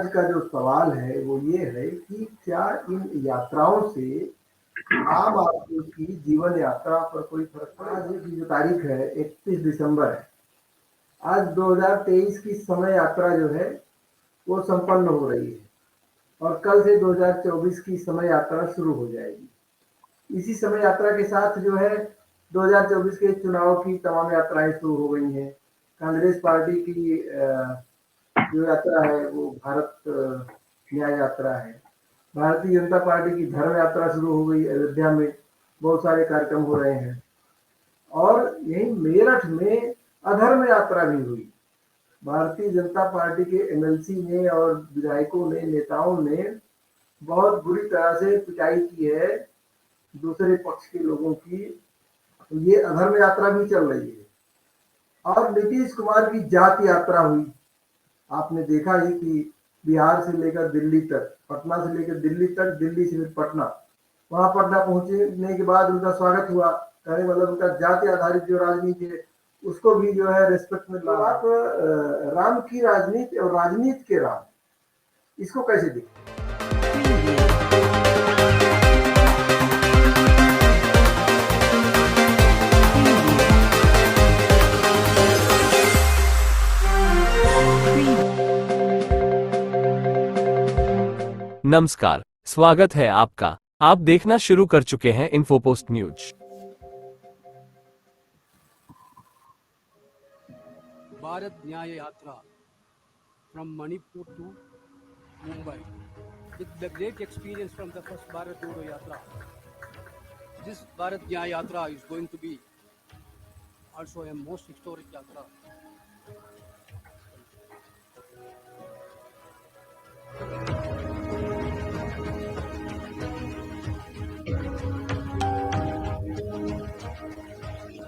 आज का जो सवाल है वो ये है कि क्या इन यात्राओं से आम आदमी की जीवन यात्रा पर कोई फर्क पड़ा? आज की जो तारीख है 31 दिसंबर है। आज 2023 की समय यात्रा जो है वो संपन्न हो रही है और कल से 2024 की समय यात्रा शुरू हो जाएगी। इसी समय यात्रा के साथ जो है 2024 के चुनाव की तमाम यात्राएं शुरू हो गई हैं। कांग्रेस पार्टी की जो यात्रा है वो भारत न्याय यात्रा है। भारतीय जनता पार्टी की धर्म यात्रा शुरू हो गई। अयोध्या में बहुत सारे कार्यक्रम हो रहे हैं और यही मेरठ में अधर्म यात्रा भी हुई। भारतीय जनता पार्टी के एमएलसी ने और विधायकों ने, नेताओं ने बहुत बुरी तरह से पिटाई की है दूसरे पक्ष के लोगों की। तो ये अधर्म यात्रा भी चल रही है। और नीतीश कुमार की जात यात्रा हुई। आपने देखा ही कि बिहार से लेकर दिल्ली तक, पटना से लेकर दिल्ली तक, दिल्ली से फिर पटना, वहां पटना पहुंचने के बाद उनका स्वागत हुआ। कहने मतलब उनका जाति आधारित जो राजनीति है उसको भी जो है रेस्पेक्ट मिल रहा। आप राम की राजनीति और राजनीति के राम, इसको कैसे देखते? नमस्कार, स्वागत है आपका। आप देखना शुरू कर चुके हैं इन्फोपोस्ट न्यूज। भारत न्याय यात्रा from Manipur to Mumbai with the great experience from the first Bharat Jodo Yatra. This Bharat Nyaya Yatra is going to be also a most historic yatra.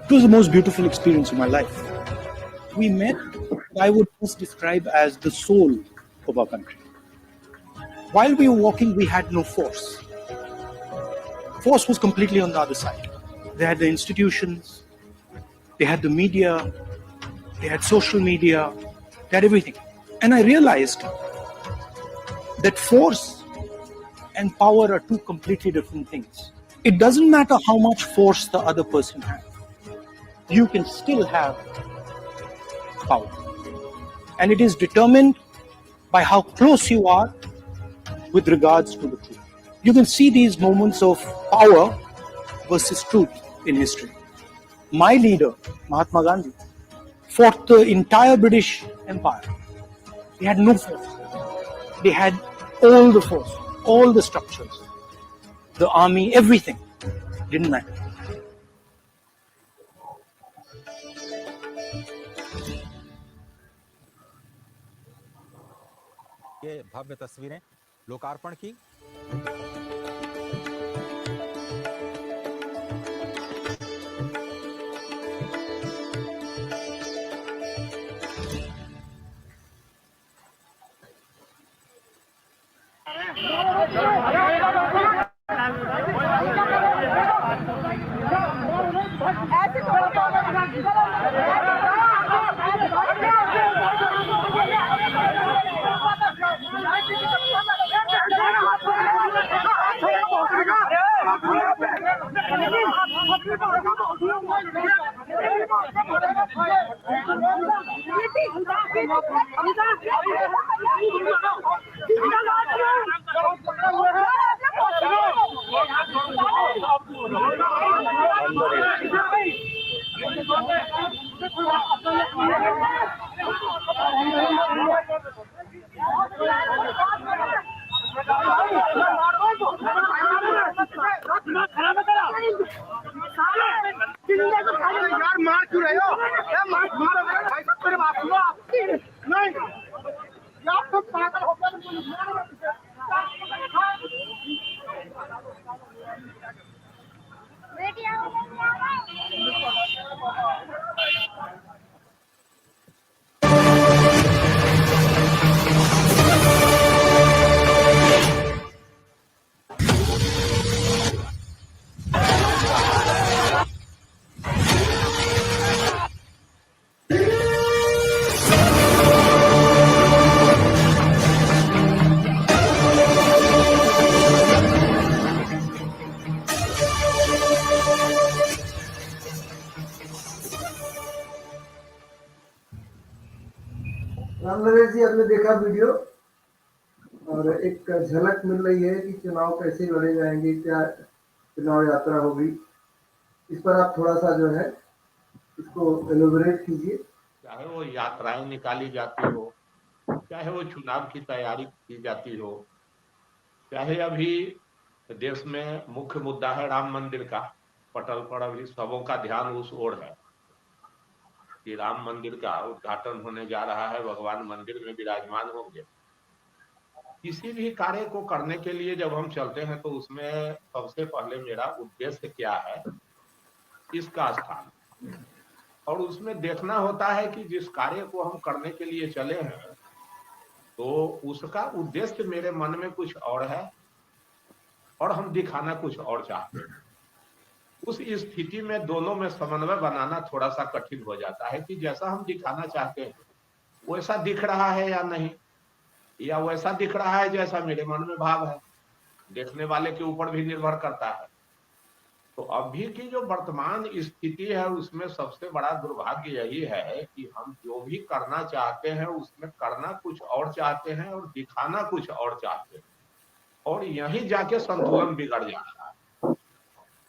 It was the most beautiful experience of my life. We met what I would first describe as the soul of our country. While we were walking, we had no force. Force was completely on the other side. They had the institutions, they had the media, they had social media, they had everything. And I realized that force and power are two completely different things. It doesn't matter how much force the other person has. You can still have power. And it is determined by how close you are with regards to the truth. You can see these moments of power versus truth in history. My leader, Mahatma Gandhi, fought the entire British Empire. They had no force. They had all the force, all the structures, the army, everything. Didn't matter. ये भव्य तस्वीरें लोकार्पण की। यार मार क्यों रहे हो? मारो भाई सब तेरे बाप को नहीं यार तुम पागल हो गए। नरेश जी, आपने देखा वीडियो और एक झलक मिल रही है कि चुनाव कैसे लड़े जाएंगे, क्या चुनाव यात्रा होगी, इस पर आप थोड़ा सा जो है इसको एलोबरेट कीजिए। चाहे वो यात्राएं निकाली जाती हो, चाहे वो चुनाव की तैयारी की जाती हो, चाहे अभी देश में मुख्य मुद्दा है राम मंदिर का, पटल पर अभी सबों का ध्यान उस ओर है कि राम मंदिर का उद्घाटन होने जा रहा है, भगवान मंदिर में विराजमान होंगे। किसी भी कार्य को करने के लिए जब हम चलते हैं तो उसमें सबसे पहले मेरा उद्देश्य क्या है, इसका स्थान, और उसमें देखना होता है कि जिस कार्य को हम करने के लिए चले हैं तो उसका उद्देश्य मेरे मन में कुछ और है और हम दिखाना कुछ और चाहते हैं। उस स्थिति में दोनों में समन्वय बनाना थोड़ा सा कठिन हो जाता है कि जैसा हम दिखाना चाहते हैं वैसा दिख रहा है या नहीं, या वैसा दिख रहा है जैसा मेरे मन में भाव है। देखने वाले के ऊपर भी निर्भर करता है। तो अभी की जो वर्तमान स्थिति है उसमें सबसे बड़ा दुर्भाग्य यही है कि हम जो भी करना चाहते हैं उसमें करना कुछ और चाहते हैं और दिखाना कुछ और चाहते हैं, और यहीं जाके संतुलन बिगड़ जाता है।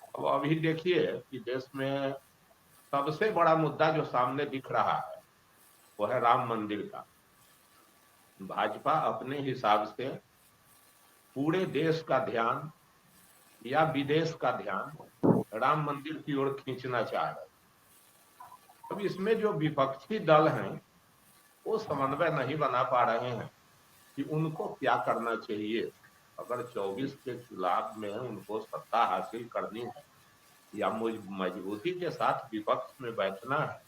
अब अभी देखिए कि देश में सबसे बड़ा मुद्दा जो सामने दिख रहा है वो है राम मंदिर का। भाजपा अपने हिसाब से पूरे देश का ध्यान या विदेश का ध्यान राम मंदिर की ओर खींचना चाह रहे हैं। अब इसमें जो विपक्षी दल हैं वो समन्वय नहीं बना पा रहे हैं कि उनको क्या करना चाहिए। अगर 24 के चुनाव में उनको सत्ता हासिल करनी है या मजबूती के साथ विपक्ष में बैठना है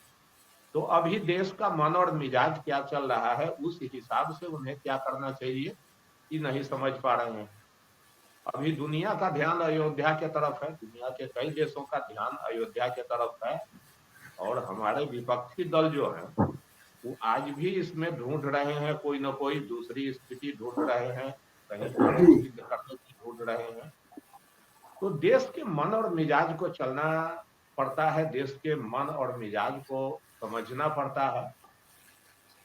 तो अभी देश का मन और मिजाज क्या चल रहा है उस हिसाब से उन्हें क्या करना चाहिए कि नहीं समझ पा रहे हैं। अभी दुनिया का ध्यान अयोध्या के तरफ है, दुनिया के कई देशों का ध्यान अयोध्या के तरफ है, और हमारे विपक्षी दल जो हैं वो आज भी इसमें ढूंढ रहे हैं, कोई ना कोई दूसरी स्थिति ढूंढ रहे हैं, कहीं सिद्ध करने की ढूंढ रहे हैं। तो देश के मन और मिजाज को चलना पड़ता है, देश के मन और मिजाज को समझना पड़ता है।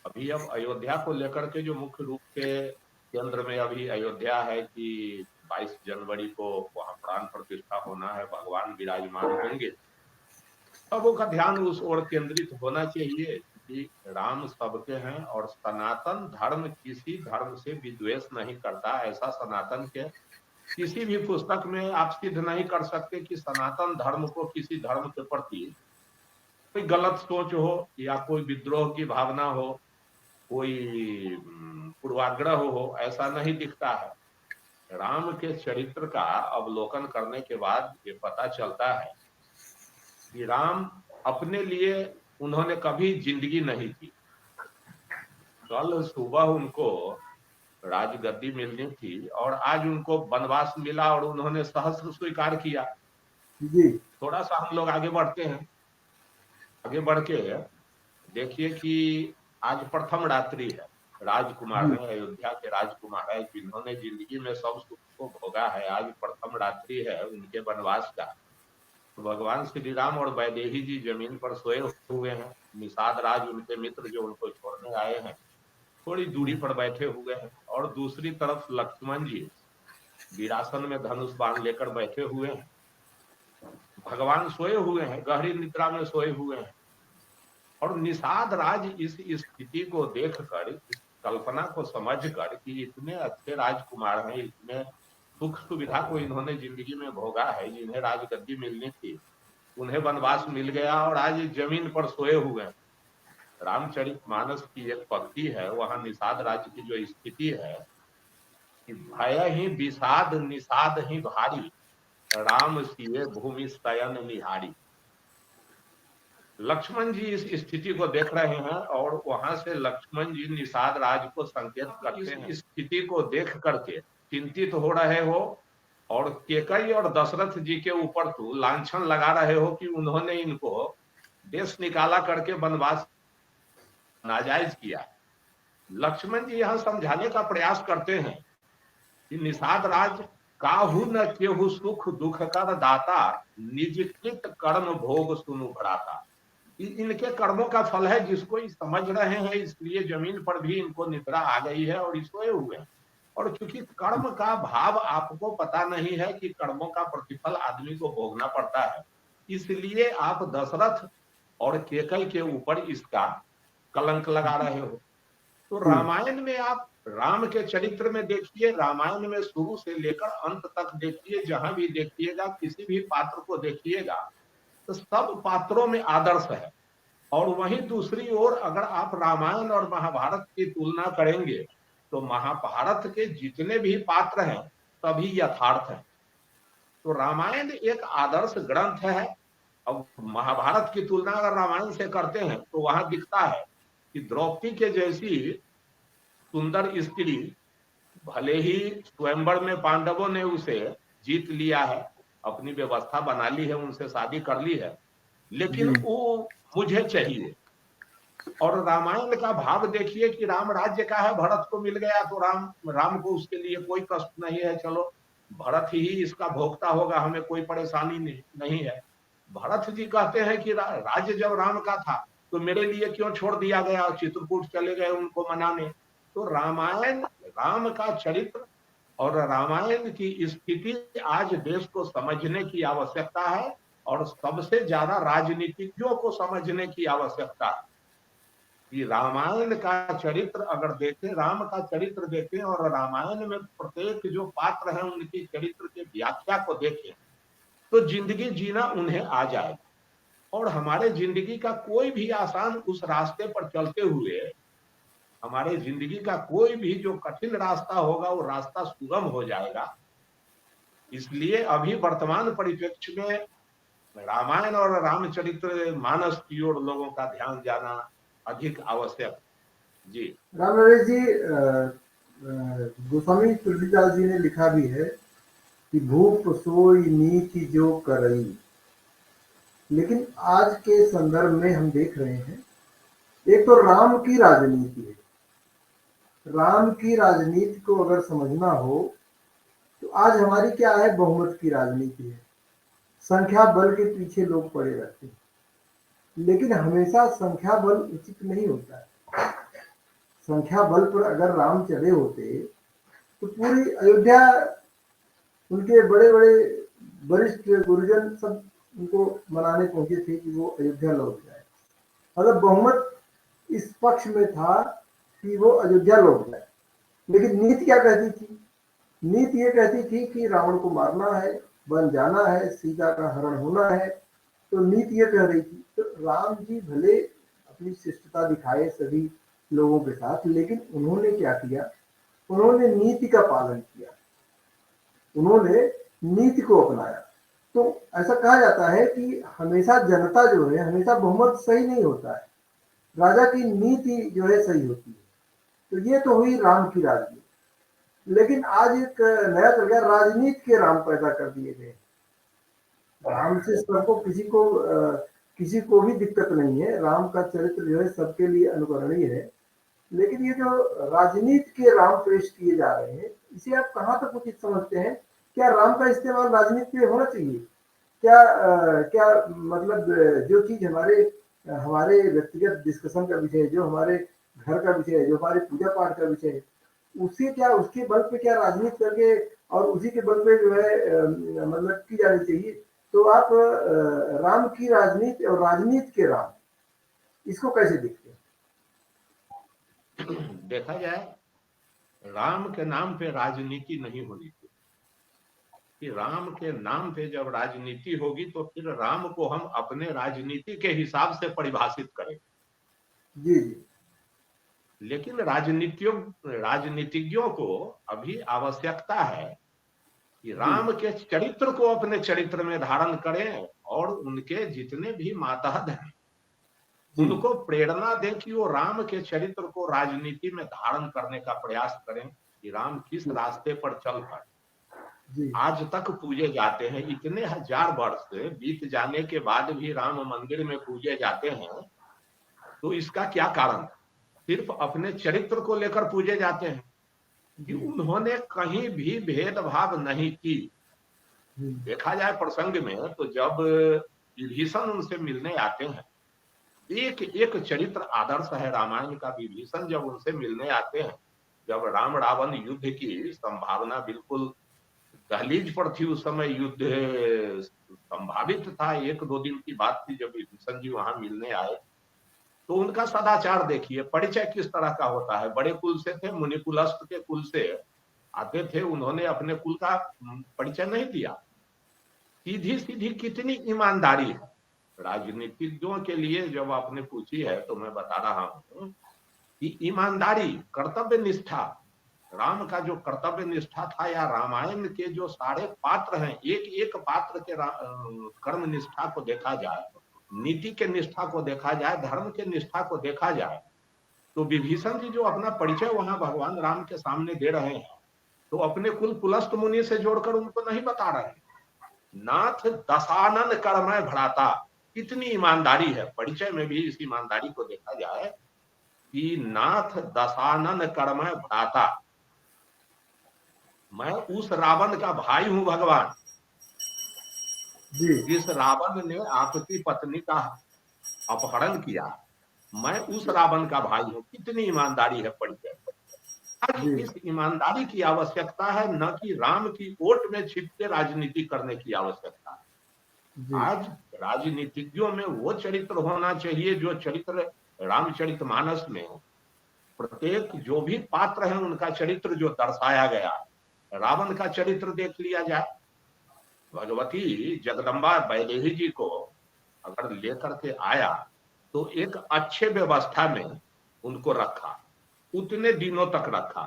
अभी अब अयोध्या को लेकर के जो मुख्य रूप से केंद्र में अभी अयोध्या है कि 22 जनवरी को वहां प्राण प्रतिष्ठा होना है, भगवान विराजमान होंगे, सबों का ध्यान उस ओर केंद्रित होना चाहिए कि राम सबके हैं और सनातन धर्म किसी धर्म से विद्वेष नहीं करता। ऐसा सनातन के किसी भी पुस्तक में आप सिद्ध नहीं कर सकते कि सनातन धर्म को किसी धर्म के प्रति कोई गलत सोच हो या कोई विद्रोह की भावना हो, कोई पूर्वाग्रह हो, ऐसा नहीं दिखता है। राम के चरित्र का अवलोकन करने के बाद ये पता चलता है कि राम अपने लिए उन्होंने कभी जिंदगी नहीं की। कल सुबह उनको राजगद्दी मिलनी थी और आज उनको वनवास मिला और उन्होंने सहस्र स्वीकार किया। जी थोड़ा सा हम लोग आगे बढ़ते हैं, आगे बढ़ के देखिए कि आज प्रथम रात्रि है, राजकुमार है, अयोध्या के राजकुमार है जिन्होंने जिंदगी में सब सुख को भोगा है, आज प्रथम रात्रि है उनके वनवास का। भगवान श्री राम और वैदेही जी जमीन पर सोए हुए हैं, निषाद राज उनके मित्र जो उनको छोड़ने आए हैं थोड़ी दूरी पर बैठे हुए हैं, और दूसरी तरफ लक्ष्मण जी वीरासन में धनुष बाण लेकर बैठे हुए हैं। भगवान सोए हुए हैं, गहरी निद्रा में सोए हुए हैं, और निषाद राज इस स्थिति को देखकर, इस कल्पना को समझकर कि इतने अच्छे राजकुमार हैं, इतने सुख सुविधा को इन्होंने जिंदगी में भोगा है, जिन्हें राजगद्दी मिलनी थी उन्हें वनवास मिल गया और आज जमीन पर सोए हुए हैं। रामचरितमानस की एक पंक्ति है, वहां निषाद राज की जो स्थिति है कि भय ही विषाद निषाद ही भारी, राम सिए भूमि शयन निहारी। लक्ष्मण जी इस स्थिति को देख रहे हैं और वहां से लक्ष्मण जी निषाद राज को संकेत करते हैं। इस स्थिति को देख करके चिंतित हो रहे हो और केकई और दशरथ जी के ऊपर तो लांछन लगा रहे हो कि उन्होंने इनको देश निकाला करके वनवास नाजायज किया। लक्ष्मण जी यहां समझाने का प्रयास करते हैं कि निषाद राज काहू न केहू सुख दुख कर दाता, निज कृत कर्म भोग सुनु भराता। इनके कर्मों का फल है, जिसको ये समझ रहे हैं, इसलिए जमीन पर भी इनको निद्रा आ गई है और ये सोए हुए हैं। और चूंकि कर्म का भाव आपको पता नहीं है कि कर्मों का प्रतिफल आदमी को भोगना पड़ता है, इसलिए आप दशरथ और केकई के ऊपर इसका कलंक लगा रहे हो। तो रामायण में आप राम के चरित्र में देखिए, रामायण में शुरू से लेकर अंत तक देखिए, जहां भी देखिएगा, किसी भी पात्र को देखिएगा, तो सब पात्रों में आदर्श है। और वहीं दूसरी ओर अगर आप रामायण और महाभारत की तुलना करेंगे, तो महाभारत के जितने भी पात्र हैं सभी यथार्थ हैं। तो रामायण एक आदर्श ग्रंथ है। अब महाभारत की तुलना अगर रामायण से करते हैं तो वहां दिखता है कि द्रौपदी के जैसी सुंदर स्त्री, भले ही स्वयंवर में पांडवों ने उसे जीत लिया है, अपनी व्यवस्था बना ली है, उनसे शादी कर ली है, लेकिन वो मुझे चाहिए। और रामायण का भाव देखिए कि राम राज्य का है, भरत को मिल गया तो राम को उसके लिए कोई कष्ट नहीं है, चलो भरत ही इसका भोगता होगा, हमें कोई परेशानी नहीं है। भरत जी कहते हैं कि राज्य जब राम का था तो मेरे लिए क्यों छोड़ दिया गया, चित्रकूट चले गए उनको मनाने। तो रामायण, राम का चरित्र और रामायण की स्थिति आज देश को समझने की आवश्यकता है, और सबसे ज्यादा राजनीतिज्ञों को समझने की आवश्यकता है कि रामायण का चरित्र अगर देखें, राम का चरित्र देखें और रामायण में प्रत्येक जो पात्र हैं उनकी चरित्र के व्याख्या को देखें, तो जिंदगी जीना उन्हें आ जाएगा। और हमारे जिंदगी का कोई भी आसान उस रास्ते पर चलते हुए, हमारे जिंदगी का कोई भी जो कठिन रास्ता होगा वो रास्ता सुगम हो जाएगा। इसलिए अभी वर्तमान परिप्रेक्ष्य में रामायण और रामचरित्र मानस की ओर लोगों का ध्यान जाना अधिक आवश्यक। जी राम नरेश जी, गोस्वामी तुलसीदास जी ने लिखा भी है कि भूप सोई नीति जो करई। लेकिन आज के संदर्भ में हम देख रहे हैं, एक तो राम की राजनीति है। राम की राजनीति को अगर समझना हो तो आज हमारी क्या है, बहुमत की राजनीति है। संख्या बल के पीछे लोग पड़े रहते हैं, लेकिन हमेशा संख्या बल उचित नहीं होता है। संख्या बल पर अगर राम चढ़े होते तो पूरी अयोध्या, उनके बड़े बड़े वरिष्ठ गुरुजन सब उनको मनाने पहुंचे थे कि वो अयोध्या लौट जाए। मतलब बहुमत इस पक्ष में था कि वो अयोध्या लौट जाए। लेकिन नीति क्या कहती थी? नीति ये कहती थी कि रावण को मारना है, बन जाना है, सीता का हरण होना है। तो नीति ये कह रही थी। तो राम जी भले अपनी शिष्टता दिखाए सभी लोगों के साथ, लेकिन उन्होंने क्या किया? उन्होंने नीति का पालन किया, उन्होंने नीति को अपनाया। तो ऐसा कहा जाता है कि हमेशा जनता जो है, हमेशा बहुमत सही नहीं होता है, राजा की नीति जो है सही होती है। तो ये तो हुई राम की राजनीति। लेकिन आज एक नया चल गया, राजनीति के राम पैदा कर दिए गए। राम से सबको, किसी को भी दिक्कत नहीं है। राम का चरित्र जो है सबके लिए अनुकरणीय है। लेकिन ये जो राजनीति के राम पेश किए जा रहे हैं, इसे आप कहाँ तक उचित समझते हैं? क्या राम का इस्तेमाल राजनीति में होना चाहिए? क्या मतलब जो चीज हमारे व्यक्तिगत डिस्कशन का विषय है, जो हमारे घर का विषय है, जो हमारे पूजा पाठ का विषय है, उसके बल पे क्या राजनीति करके और उसी के बल पे जो है मतलब की जानी चाहिए? तो आप राम की राजनीति और राजनीति के राम, इसको कैसे देखते हैं? देखा जाए, राम के नाम पे राजनीति नहीं होनी चाहिए। कि राम के नाम पे जब राजनीति होगी तो फिर राम को हम अपने राजनीति के हिसाब से परिभाषित करें। जी जी। लेकिन राजनीतिज्ञों को अभी आवश्यकता है कि राम के चरित्र को अपने चरित्र में धारण करें और उनके जितने भी मातहत हैं उनको प्रेरणा दें कि वो राम के चरित्र को राजनीति में धारण करने का प्रयास करें कि राम किस रास्ते पर चल पाए। आज तक पूजे जाते हैं, इतने हजार वर्ष बीत जाने के बाद भी राम मंदिर में पूजे जाते हैं, तो इसका क्या कारण? सिर्फ अपने चरित्र को लेकर पूजे जाते हैं कि उन्होंने कहीं भी भेदभाव नहीं की। देखा जाए प्रसंग में, तो जब विभीषण उनसे मिलने आते हैं एक एक चरित्र आदर्श है रामायण का। विभीषण जब उनसे मिलने आते हैं, जब राम रावण युद्ध की संभावना बिल्कुल दहलीज पर थी, उस समय युद्ध संभावित था, 1-2 दिन की बात थी, जब विभीषण जी वहां मिलने आए तो उनका सदाचार देखिए, परिचय किस तरह का होता है। बड़े कुल से थे, मुनिकुलस्थ के कुल से आते थे, उन्होंने अपने कुल का परिचय नहीं दिया। सीधी सीधी कितनी ईमानदारी है राजनीतिज्ञों के लिए, जब आपने पूछी है तो मैं बता रहा हूं कि ईमानदारी, कर्तव्य निष्ठा, राम का जो कर्तव्य निष्ठा था, या रामायण के जो सारे पात्र हैं, एक एक पात्र के कर्म निष्ठा को देखा जाए, नीति के निष्ठा को देखा जाए, धर्म के निष्ठा को देखा जाए, तो विभीषण जी जो अपना परिचय वहां भगवान राम के सामने दे रहे हैं, तो अपने कुल पुलस्त मुनि से जोड़कर उनको नहीं बता रहे हैं। नाथ दशानन कर्मय भ्राता, कितनी ईमानदारी है, परिचय में भी इस ईमानदारी को देखा जाए कि नाथ दशानन कर्मय भ्राता, मैं उस रावण का भाई हूं भगवान, जी जिस रावण ने आपकी पत्नी का अपहरण किया, मैं उस रावण का भाई हूं। कितनी ईमानदारी है परिचय। आज जी इस ईमानदारी की आवश्यकता है, न कि राम की ओट में छिप के राजनीति करने की आवश्यकता है। जी आज राजनीतिज्ञों में वो चरित्र होना चाहिए जो चरित्र रामचरितमानस में प्रत्येक जो भी पात्र है उनका चरित्र जो दर्शाया गया। रावण का चरित्र देख लिया जाए, भगवती जगदम्बा वैदेही जी को अगर लेकर के आया तो एक अच्छे व्यवस्था में उनको रखा, उतने दिनों तक रखा।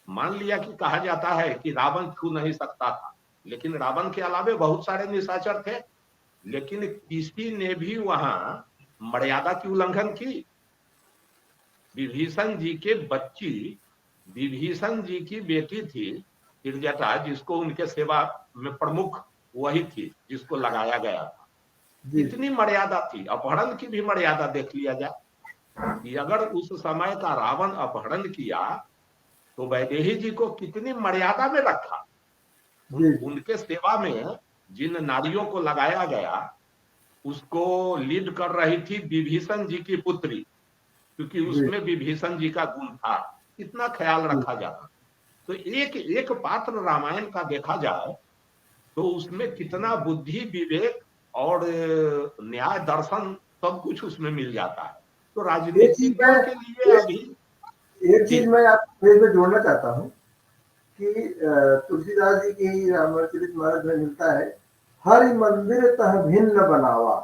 मान लिया कि कहा जाता है कि रावण छू नहीं सकता था, लेकिन रावण के अलावे बहुत सारे निशाचर थे, लेकिन किसी ने भी वहां मर्यादा की उल्लंघन की। विभीषण जी के बच्ची, विभीषण जी की बेटी थी तिरजटा, जिसको उनके सेवा में प्रमुख वही थी जिसको लगाया गया था। जी कितनी मर्यादा थी। अपहरण की भी मर्यादा देख लिया जाए कि अगर उस समय का रावण अपहरण किया तो वैदेही जी को कितनी मर्यादा में रखा। उनके सेवा में जिन नारियों को लगाया गया उसको लीड कर रही थी विभीषण जी की पुत्री, क्योंकि उसमें विभीषण जी का गुण था। कितना ख्याल रखा जाता। तो एक एक पात्र रामायण का देखा जाए तो उसमें कितना बुद्धि, विवेक और न्याय, दर्शन सब कुछ उसमें मिल जाता है। तो राजनीतिज्ञों के लिए अभी एक चीज मैं आपको इसमें जोड़ना चाहता हूँ कि तुलसीदास जी की रामचरितमानस में मिलता है, हरि मंदिर तह भिन्न बनावा।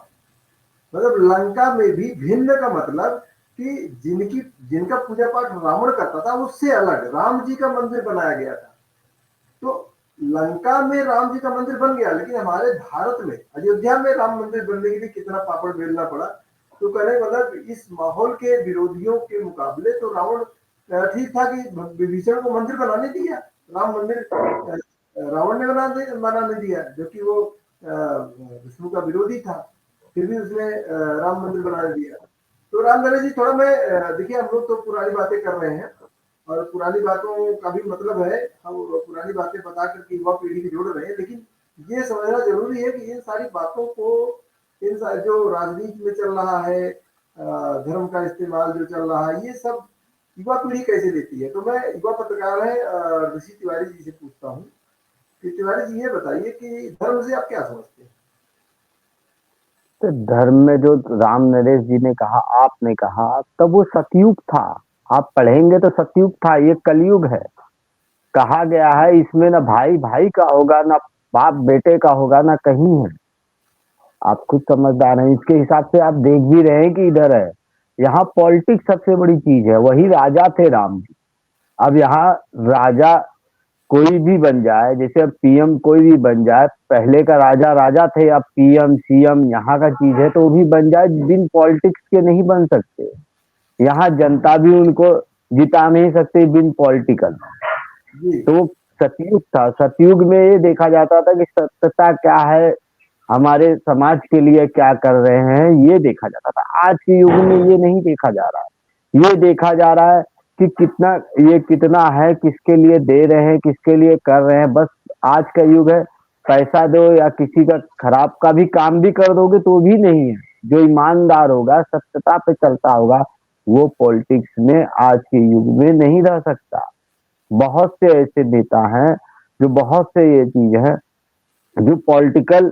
मतलब लंका में भी भिन्न का मतलब कि जिनका पूजा पाठ रावण करता था उससे अलग राम जी का मंदिर बनाया गया था। तो लंका में राम जी का मंदिर बन गया, लेकिन हमारे भारत में अयोध्या में राम मंदिर बनने के लिए कितना पापड़ बेलना पड़ा। तो कहने मतलब इस माहौल के विरोधियों के मुकाबले तो रावण ठीक था कि विभीषण को मंदिर बनाने दिया, राम मंदिर रावण ने बनाने दिया, जो कि वो विष्णु का विरोधी था, फिर भी उसने राम मंदिर बनाने दिया। तो राम नरेश जी, थोड़ा मैं देखिए, हम लोग तो पुरानी बातें कर रहे हैं और पुरानी बातों का भी मतलब है हम पुरानी बातें बता करके युवा पीढ़ी को जोड़ रहे हैं, लेकिन ये समझना जरूरी है कि इन सारी बातों को, इन जो राजनीति में चल रहा है, धर्म का इस्तेमाल जो चल रहा है, ये सब युवा पीढ़ी कैसे लेती है। तो मैं युवा पत्रकार है ऋषि तिवारी जी से पूछता हूँ कि तिवारी जी ये बताइए कि धर्म से आप क्या समझते हैं। तो धर्म में जो राम नरेश जी ने कहा, आपने कहा, तब वो सतयुग था। आप पढ़ेंगे तो सतयुग था, ये कलयुग है। कहा गया है इसमें ना भाई भाई का होगा, ना बाप बेटे का होगा, ना कहीं है। आप खुद समझदार हैं, इसके हिसाब से आप देख भी रहे हैं कि इधर है, यहाँ पॉलिटिक्स सबसे बड़ी चीज है। वही राजा थे राम जी। अब यहाँ राजा कोई भी बन जाए, जैसे अब पीएम कोई भी बन जाए, पहले का राजा राजा थे, अब पीएम सीएम यहाँ का चीज है, तो वो भी बन जाए, बिन पॉलिटिक्स के नहीं बन सकते। यहाँ जनता भी उनको जिता नहीं सकती बिन पॉलिटिकल। तो सतयुग था, सतयुग में ये देखा जाता था कि सत्यता क्या है, हमारे समाज के लिए क्या कर रहे हैं, ये देखा जाता था। आज के युग में ये नहीं देखा जा रहा है। ये देखा जा रहा है कि कितना है, किसके लिए दे रहे हैं, किसके लिए कर रहे हैं। बस आज का युग है, पैसा दो या किसी का खराब का भी काम भी कर दोगे तो भी नहीं है। जो ईमानदार होगा, सत्यता पे चलता होगा, वो पॉलिटिक्स में आज के युग में नहीं रह सकता। बहुत से ऐसे नेता हैं जो बहुत से ये चीज है जो पॉलिटिकल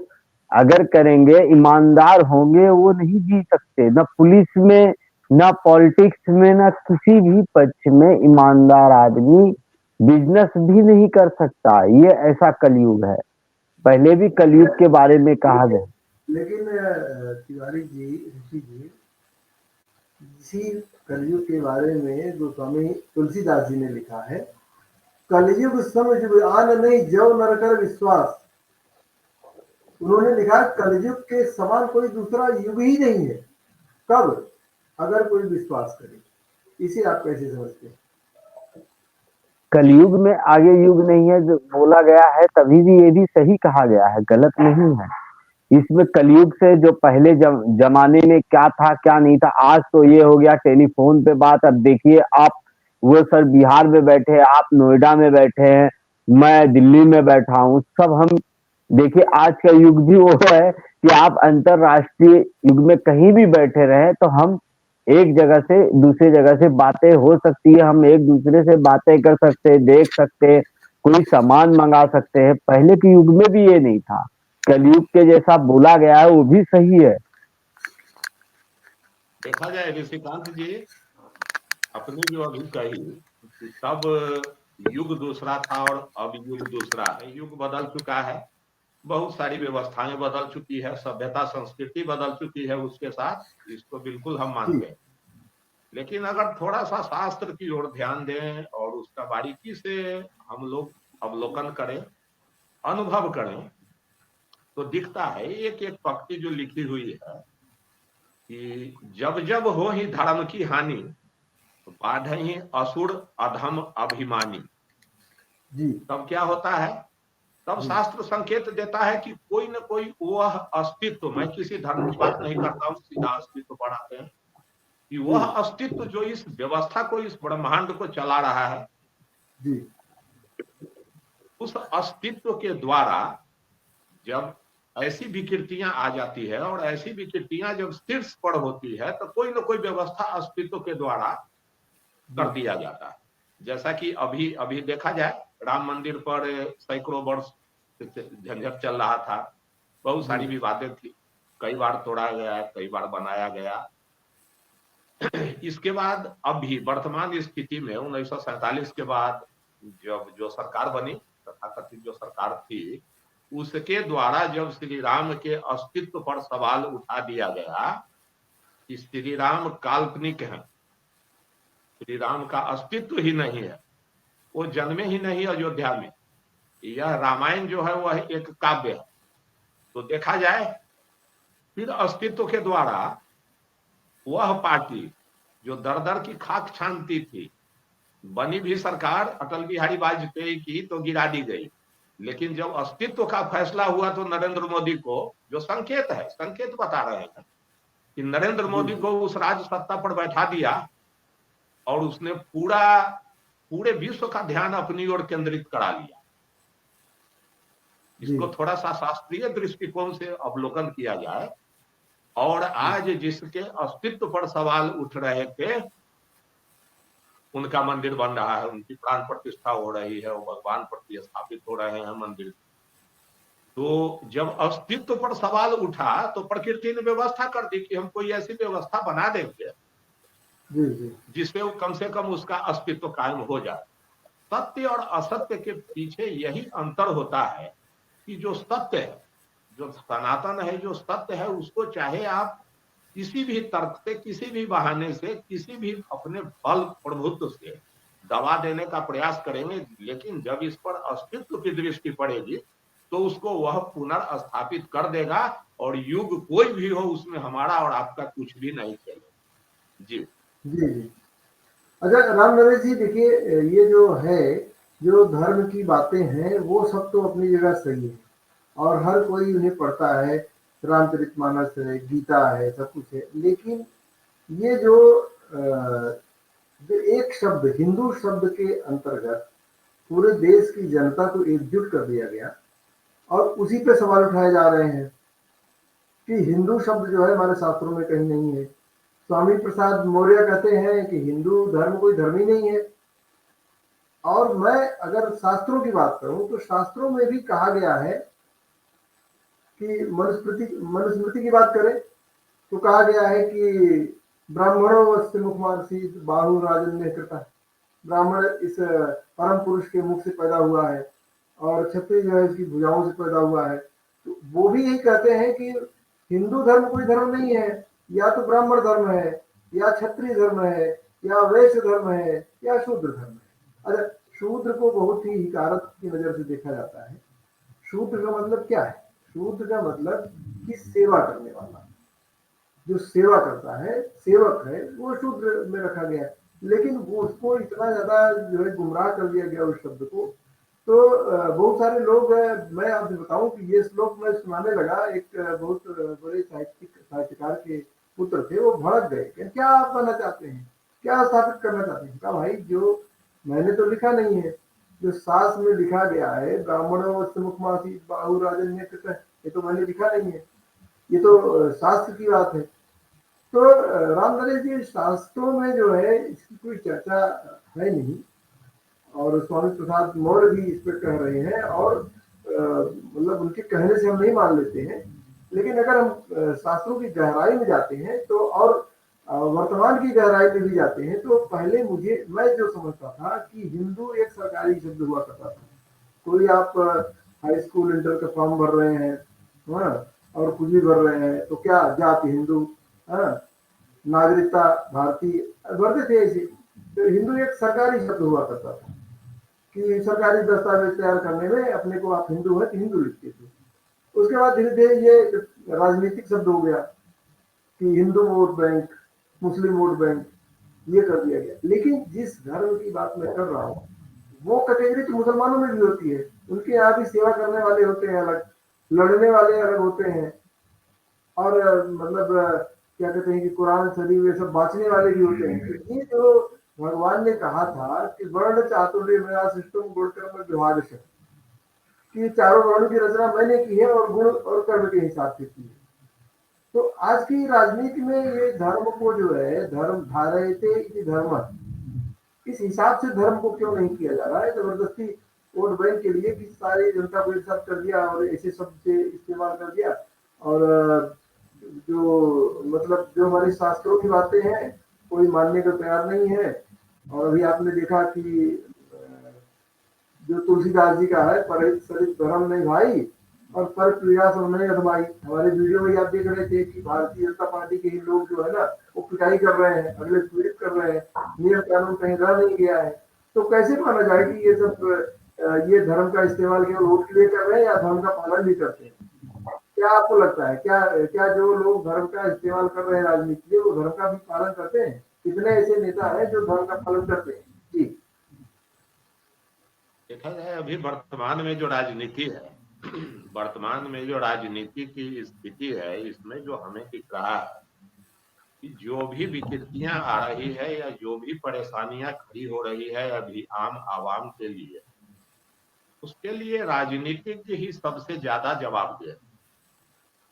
अगर करेंगे, ईमानदार होंगे, वो नहीं जी सकते। न पुलिस में, न पॉलिटिक्स में, न किसी भी पक्ष में ईमानदार आदमी बिजनेस भी नहीं कर सकता। ये ऐसा कलयुग है। पहले भी कलयुग के बारे में कहा गया। लेकिन तिवारी जी, ऋषि जी, इसी कलयुग के बारे में जो स्वामी तुलसीदास जी ने लिखा है, कलयुग समझ आन नहीं जो नर कर विश्वास। उन्होंने लिखा कलयुग के समान कोई दूसरा युग ही नहीं है। कब? अगर कोई विश्वास करे। इसे आप कैसे समझते हैं? कलयुग में आगे युग नहीं है जो बोला गया है, तभी भी ये भी सही कहा गया है, गलत नहीं है। इसमें कलयुग से जो पहले जमाने में क्या था क्या नहीं था, आज तो ये हो गया टेलीफोन पे बात। अब देखिए आप, वो सर बिहार में बैठे हैं, आप नोएडा में बैठे हैं, मैं दिल्ली में बैठा हूँ, सब हम देखिए आज का युग भी वो है कि आप अंतरराष्ट्रीय युग में कहीं भी बैठे रहे तो हम एक जगह से दूसरी जगह से बातें हो सकती है, हम एक दूसरे से बातें कर सकते हैं, देख सकते हैं, कोई सामान मंगा सकते हैं। पहले के युग में भी ये नहीं था। कलयुग के जैसा बोला गया है वो भी सही है। देखा जाए ऋषिकांत जी, अपनी जो अभी कही कि तब युग दूसरा था और अब युग दूसरा है। युग बदल चुका है, बहुत सारी व्यवस्थाएं बदल चुकी है, सभ्यता संस्कृति बदल चुकी है उसके साथ, इसको बिल्कुल हम मानते हैं। लेकिन अगर थोड़ा सा शास्त्र की ओर ध्यान दें और उसका बारीकी से हम लोग अवलोकन करें, अनुभव करें, तो दिखता है एक एक पंक्ति जो लिखी हुई है कि जब जब हो ही धर्म की हानि, बाढ़हि असुर अधम अभिमानी। जी। तब क्या होता है? तब शास्त्र संकेत देता है कि कोई न कोई वह अस्तित्व, मैं किसी धर्म की बात नहीं करता हूं, सीधा अस्तित्व पढ़ाते हैं, कि वह अस्तित्व जो इस व्यवस्था को, इस ब्रह्मांड को चला रहा है, जी। उस अस्तित्व के द्वारा जब ऐसी विकृतियां आ जाती है और ऐसी विकृतियां जब शीर्ष पर होती है, तो कोई न कोई व्यवस्था अस्तित्व के द्वारा कर दिया जाता है। जैसा कि अभी अभी देखा जाए, राम मंदिर पर सैकड़ों वर्ष झंझट चल रहा था, बहुत सारी विवादें थी, कई बार तोड़ा गया, कई बार बनाया गया। इसके बाद अभी वर्तमान स्थिति में 1947 के बाद जब जो सरकार बनी, तथाकथित जो सरकार थी, उसके द्वारा जब श्री राम के अस्तित्व पर सवाल उठा दिया गया कि श्री राम काल्पनिक हैं, श्री राम का अस्तित्व ही नहीं है, वो जन्मे ही नहीं अयोध्या में, यह रामायण जो है वह एक काव्य है, तो देखा जाए फिर अस्तित्व के द्वारा वह पार्टी जो दर दर की खाक छानती थी, बनी भी सरकार अटल बिहारी वाजपेयी की तो गिरा दी गई, लेकिन जब अस्तित्व का फैसला हुआ तो नरेंद्र मोदी को, जो संकेत है, संकेत बता रहे हैं कि नरेंद्र मोदी को उस राज सत्ता पर बैठा दिया और उसने पूरे विश्व का ध्यान अपनी ओर केंद्रित करा लिया। इसको थोड़ा सा शास्त्रीय दृष्टिकोण से अवलोकन किया जाए, और आज जिसके अस्तित्व पर सवाल उठ रहे थे, उनका मंदिर बन रहा है, उनकी प्राण प्रतिष्ठा हो रही है, वो भगवान प्रतिस्थापित हो रहे हैं मंदिर। तो जब अस्तित्व पर सवाल उठा तो प्रकृति ने व्यवस्था कर दी कि हम कोई ऐसी व्यवस्था बना देंगे जिससे वो कम से कम उसका अस्तित्व कायम हो जाए। सत्य और असत्य के पीछे यही अंतर होता है कि जो सत्य है, जो सनातन है, जो सत्य है, उसको चाहे आप किसी भी तर्क से, किसी भी बहाने से, किसी भी अपने बल प्रभुत्व से दबा देने का प्रयास करेंगे, लेकिन जब इस पर अस्तित्व की दृष्टि पड़ेगी तो उसको वह पुनर्स्थापित कर देगा, और युग कोई भी हो उसमें हमारा और आपका कुछ भी नहीं चलेगा। जी जी जी। अच्छा राम नरेश जी, देखिए ये जो है, जो धर्म की बातें हैं वो सब तो अपनी जगह सही है और हर कोई उन्हें पढ़ता है, रामचरितमानस है, गीता है, सब कुछ है, लेकिन ये जो एक शब्द, हिंदू शब्द के अंतर्गत पूरे देश की जनता को एकजुट कर दिया गया और उसी पे सवाल उठाए जा रहे हैं। कि हिंदू शब्द जो है हमारे शास्त्रों में कहीं नहीं है। स्वामी प्रसाद मौर्य कहते हैं कि हिंदू धर्म कोई धर्म ही नहीं है। और मैं अगर शास्त्रों की बात करूं तो शास्त्रों में भी कहा गया है कि मनुस्मृति की बात करें तो कहा गया है कि ब्राह्मणों वस्य मुखमासी बाहु राजन ने कृता। ब्राह्मण इस परम पुरुष के मुख से पैदा हुआ है और क्षत्रिय जो है इसकी भुजाओं से पैदा हुआ है। तो वो भी यही कहते हैं कि हिंदू धर्म कोई धर्म नहीं है, या तो ब्राह्मण धर्म है, या क्षत्रिय धर्म है, या वैश्य धर्म है, या शूद्र धर्म है। अच्छा, शूद्र को बहुत ही हिकारत की नजर से देखा जाता है। शूद्र का मतलब क्या है? शूद्र का मतलब कि सेवा करने वाला, जो सेवा करता है, सेवक है, वो शूद्र में रखा गया है। लेकिन वो उसको इतना ज्यादा जो है गुमराह कर दिया गया उस शब्द को। तो बहुत सारे लोग, मैं आपसे बताऊं कि ये श्लोक मैं सुनाने लगा, एक बहुत बड़े साहित्यकार के पुत्र थे, वो भड़क गए कि क्या आप बनना चाहते हैं, क्या स्थापित करना चाहते हैं? कहा भाई जो मैंने तो लिखा नहीं है, जो शास्त्र में लिखा गया है ब्राह्मणों मुखमासी बाहु राजन्य कृत, ये तो मैंने लिखा नहीं है, ये तो शास्त्र की बात है। तो राम नरेश जी, शास्त्रों में जो है इसकी कोई चर्चा है नहीं, और स्वामी प्रसाद मौर्य भी इस पर कह रहे हैं, और मतलब उनके कहने से हम नहीं मान लेते हैं। लेकिन अगर हम शास्त्रों की गहराई में जाते हैं तो, और वर्तमान की गहराई में भी जाते हैं, तो पहले मैं जो समझता था कि हिंदू एक सरकारी शब्द हुआ करता था। कोई आप हाई स्कूल इंटर का फॉर्म भर रहे हैं, हाँ, और कुछ भी भर रहे हैं तो क्या जाति हिंदू, हाँ, नागरिकता भारतीय भरते थे ऐसे। तो हिंदू एक सरकारी शब्द हुआ करता था कि सरकारी दस्तावेज तैयार करने में अपने को आप हिंदू हैं तो हिंदू लिखते थे। उसके बाद धीरे धीरे ये राजनीतिक शब्द हो गया कि हिंदू वोट बैंक, मुस्लिम वोट बैंक, ये कर दिया गया। लेकिन जिस धर्म की बात मैं कर रहा हूँ वो कैटेगरी तो मुसलमानों में भी होती है। उनके यहाँ भी सेवा करने वाले होते हैं अलग, लड़ने वाले अलग होते हैं, और मतलब क्या कहते हैं कि कुरान शरीफ ये सब बांचने वाले भी होते हैं। तो ये जो भगवान ने कहा था कि वर्ण चातुर्य मेरा सिस्टम गुण कर्म विभाग से, कि चारों वर्णों की रचना मैंने की है और गुण और कर्म के हिसाब से की है। तो आज की राजनीति में ये धर्म को जो है, धर्म धारयते धर्म, इस हिसाब से धर्म को क्यों नहीं किया जा रहा है? जबरदस्ती वोट बैंक के लिए कि सारी जनता को एक साथ कर दिया और ऐसे शब्द से इस्तेमाल कर दिया। और जो मतलब जो हमारे शास्त्रों की बातें हैं कोई मानने को तैयार नहीं है। और अभी आपने देखा कि जो तुलसीदास जी का है, परहित सरित धर्म नहीं भाई और पर क्रिया सब नहीं अधमाई। हमारे वीडियो में आप देख रहे थे कि भारतीय जनता पार्टी के ही लोग जो है ना वो पिटाई कर रहे हैं, अगले पीड़ित कर रहे हैं, नियम कानून कहीं रह नहीं गया है। तो कैसे माना जाए कि ये सब ये धर्म का इस्तेमाल केवल वोट के लिए कर रहे हैं या धर्म का पालन भी करते हैं? क्या आपको लगता है, क्या जो लोग धर्म का इस्तेमाल कर रहे हैं राजनीति में, वो धर्म का भी पालन करते हैं? कितने ऐसे नेता हैं जो धर्म का पालन करते हैं? जी, देखा जाए अभी वर्तमान में जो राजनीति है, वर्तमान में जो राजनीति की स्थिति है, इसमें जो हमें दिख रहा है कि जो भी विकृतियां आ रही है या जो भी परेशानियां खड़ी हो रही है अभी आम आवाम के लिए, उसके लिए राजनीतिज्ञ ही सबसे ज्यादा जवाबदेह है।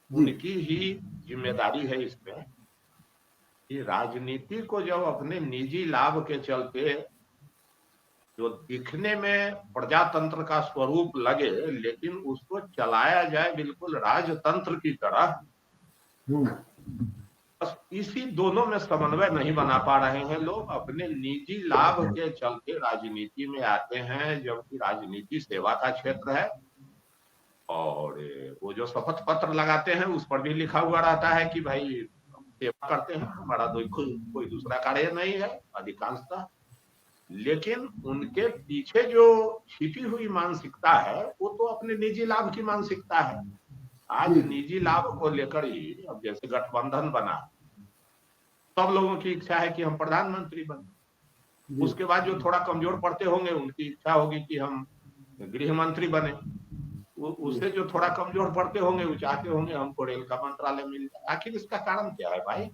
उनकी ही जिम्मेदारी है इसमें कि राजनीति को जब अपने निजी लाभ के चलते जो दिखने में प्रजातंत्र का स्वरूप लगे, लेकिन उसको चलाया जाए बिल्कुल राजतंत्र की तरह, बस इसी दोनों में समन्वय नहीं बना पा रहे हैं लोग। अपने निजी लाभ के चलते राजनीति में आते हैं, जबकि राजनीति सेवा का क्षेत्र है। और वो जो शपथ पत्र लगाते हैं उस पर भी लिखा हुआ रहता है कि भाई सेवा करते हैं, हमारा कोई दूसरा कार्य नहीं है अधिकांशतः। लेकिन उनके पीछे जो छिपी हुई मानसिकता है वो तो अपने निजी लाभ की मानसिकता है। आज निजी लाभ को लेकर ही, अब जैसे गठबंधन बना, सब लोगों की इच्छा है कि हम प्रधानमंत्री बने। उसके बाद जो थोड़ा कमजोर पड़ते होंगे उनकी इच्छा होगी कि हम गृह मंत्री बने। उससे जो थोड़ा कमजोर पड़ते होंगे वो चाहते होंगे हमको रेल का मंत्रालय मिल जाए। आखिर इसका कारण क्या है भाई?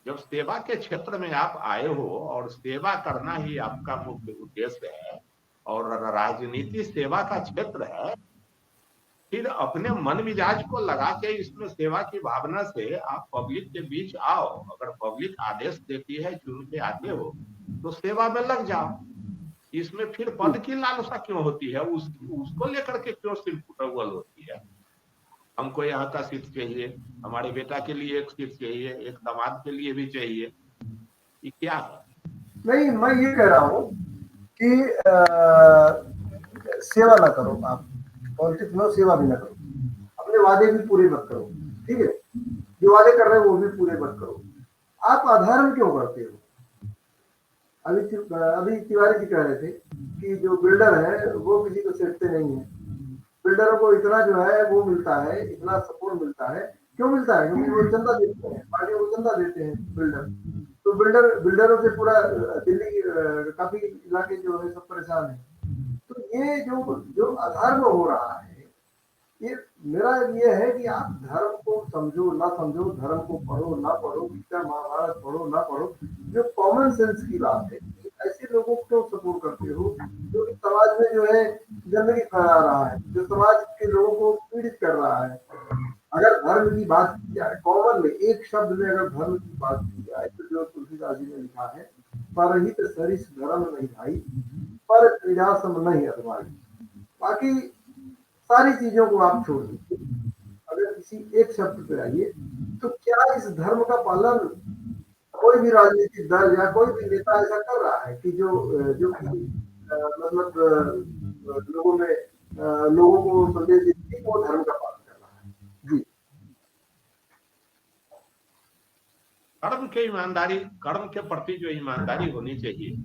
जब सेवा के क्षेत्र में आप आए हो और सेवा करना ही आपका मुख्य उद्देश्य है और राजनीति सेवा का क्षेत्र है, फिर अपने मन मिजाज को लगा के इसमें सेवा की भावना से आप पब्लिक के बीच आओ। अगर पब्लिक आदेश देती है, चुन के आते हो, तो सेवा में लग जाओ। इसमें फिर पद की लालसा क्यों होती है? उसको लेकर के क्यों सिर्फ उटवल होती है? हमको यहाँ का सीट चाहिए, हमारे बेटा के लिए एक सीट चाहिए, एक दामाद के लिए भी चाहिए, ये क्या है? नहीं, मैं ये कह रहा हूँ कि सेवा ना करो आप, पॉलिटिक्स में सेवा भी ना करो, अपने वादे भी पूरे मत करो, ठीक है? जो वादे कर रहे हो वो भी पूरे मत करो। आप अधर्म क्यों करते हो? अभी तिवारी जी कह रहे थे कि जो बिल्डर है वो किसी को सेटते नहीं है। बिल्डरों को इतना जो है वो मिलता है, इतना सपोर्ट मिलता है। क्यों मिलता है? क्योंकि वो चंदा देते हैं, पार्टी को चंदा देते हैं बिल्डर। तो बिल्डरों से पूरा दिल्ली काफी इलाके जो है सब परेशान है। तो ये जो अधर्म हो रहा है, ये मेरा ये है कि आप धर्म को समझो ना समझो, धर्म को पढ़ो ना पढ़ो, गीता महाभारत पढ़ो ना पढ़ो, जो कॉमन सेंस की बात है, ऐसे लोगों को क्यों सपोर्ट करते हो जो कि समाज में जो है गंदगी फैला रहा है, जो समाज के लोगों को पीड़ित कर रहा है? अगर धर्म की बात की जाए, कॉमन में एक शब्द में अगर धर्म की बात की जाए, तो जो तुलसीदास जी ने लिखा है, परहित सरिस धर्म नहीं भाई, पर क्रीड़ासम नहीं अधमाई। बाकी सारी चीजों को आप छोड़ दीजिए, अगर किसी एक शब्द पे आइए, तो क्या इस धर्म का पालन कोई भी राजनीतिक दल या कोई भी नेता ऐसा कर रहा है कि जो कि मतलब लोगों को संदेश देती है वो धर्म का पालन कर रहा है? जी, कर्म के प्रति जो ईमानदारी होनी चाहिए,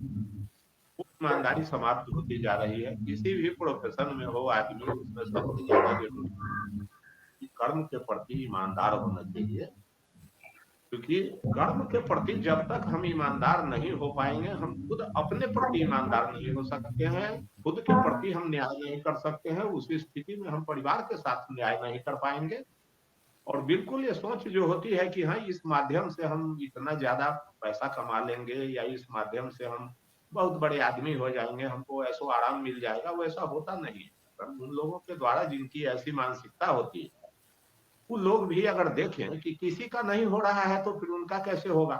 वो ईमानदारी समाप्त होती जा रही है। किसी भी प्रोफेशन में हो आदमी, उसमें सबसे ज्यादा जरूरी है कि कर्म के प्रति ईमानदार होना चाहिए। क्योंकि कर्म के प्रति जब तक हम ईमानदार नहीं हो पाएंगे, हम खुद अपने प्रति ईमानदार नहीं हो सकते हैं, खुद के प्रति हम न्याय नहीं कर सकते हैं, उसी स्थिति में हम परिवार के साथ न्याय नहीं कर पाएंगे। और बिल्कुल ये सोच जो होती है कि हाँ, इस माध्यम से हम इतना ज्यादा पैसा कमा लेंगे, या इस माध्यम से हम बहुत बड़े आदमी हो जाएंगे, हमको ऐसो आराम मिल जाएगा, वो ऐसा होता नहीं है। उन लोगों के द्वारा जिनकी ऐसी मानसिकता होती है, वो लोग भी अगर देखें कि किसी का नहीं हो रहा है, तो फिर उनका कैसे होगा?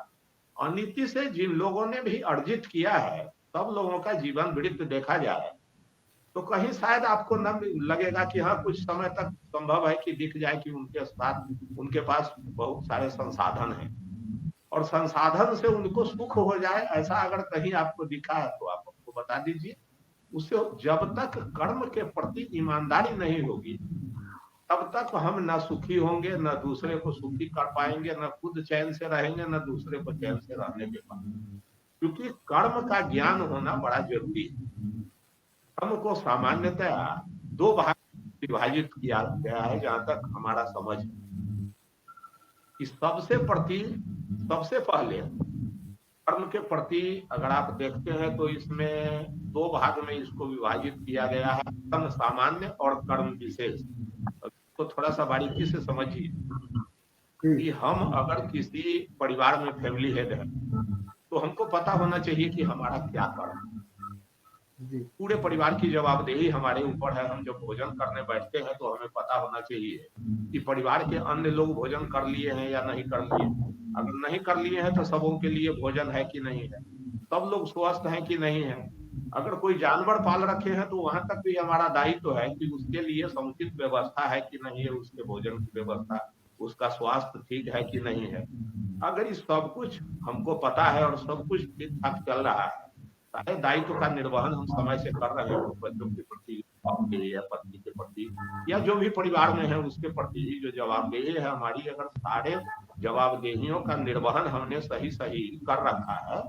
अनीति से जिन लोगों ने भी अर्जित किया है, सब लोगों का जीवन वृत्त देखा जाए तो कहीं शायद आपको न लगेगा कि हाँ, कुछ समय तक संभव है कि दिख जाए कि उनके पास बहुत सारे संसाधन हैं, और संसाधन से उनको सुख हो जाए, ऐसा अगर कहीं आपको दिखा है तो आप हमको बता दीजिए। उससे जब तक कर्म के प्रति ईमानदारी नहीं होगी, तब तक हम न सुखी होंगे, न दूसरे को सुखी कर पाएंगे, न खुद चैन से रहेंगे, न दूसरे को चैन से रहने के पाएंगे। क्योंकि कर्म का ज्ञान होना बड़ा जरूरी है। कर्म को सामान्यतः दो भाग विभाजित किया गया है, जहां तक हमारा समझ है कि सबसे पहले कर्म के प्रति अगर आप देखते हैं तो इसमें दो भाग में इसको विभाजित किया गया है, कर्म सामान्य और कर्म विशेष। तो थोड़ा सा बारीकी से समझिए कि हम अगर किसी परिवार में फैमिली हेड है, तो हमको पता होना चाहिए कि हमारा क्या कर्म है। पूरे परिवार की जवाबदेही हमारे ऊपर है। हम जब भोजन करने बैठते हैं तो हमें पता होना चाहिए कि परिवार के अन्य लोग भोजन कर लिए हैं या नहीं कर लिए। अगर नहीं कर लिए हैं तो सबों के लिए भोजन है कि नहीं है, सब लोग स्वस्थ हैं कि नहीं है। अगर कोई जानवर पाल रखे हैं तो वहां तक भी हमारा दायित्व है कि उसके लिए समुचित व्यवस्था है कि नहीं है, उसके भोजन की व्यवस्था, उसका स्वास्थ्य ठीक है कि नहीं है। अगर ये सब कुछ हमको पता है और सब कुछ ठीक ठाक चल रहा है, सारे दायित्व का निर्वहन हम समय से कर रहे हैं, बच्चों के प्रति या पत्नी के प्रति या जो भी परिवार में है उसके प्रति जो जवाबदेही है हमारी, अगर सारे जवाबदेहियों का निर्वहन हमने सही कर रखा है,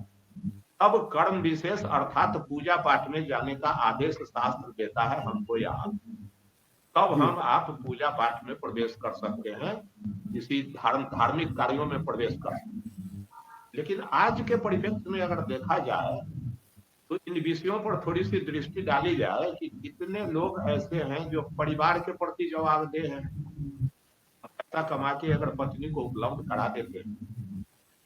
अब कर्म विशेष अर्थात पूजा पाठ में जाने का आदेश शास्त्र देता है हमको याद। तब हम आप पूजा पाठ में प्रवेश कर सकते हैं, किसी धार्मिक कार्यों में प्रवेश कर सकते हैं। लेकिन आज के परिप्रेक्ष्य में अगर देखा जाए तो इन विषयों पर थोड़ी सी दृष्टि डाली जाए कि कितने लोग ऐसे हैं जो परिवार के प्रति जवाबदेह हैं। पैसा कमा के अगर पत्नी को उपलब्ध करा देते हैं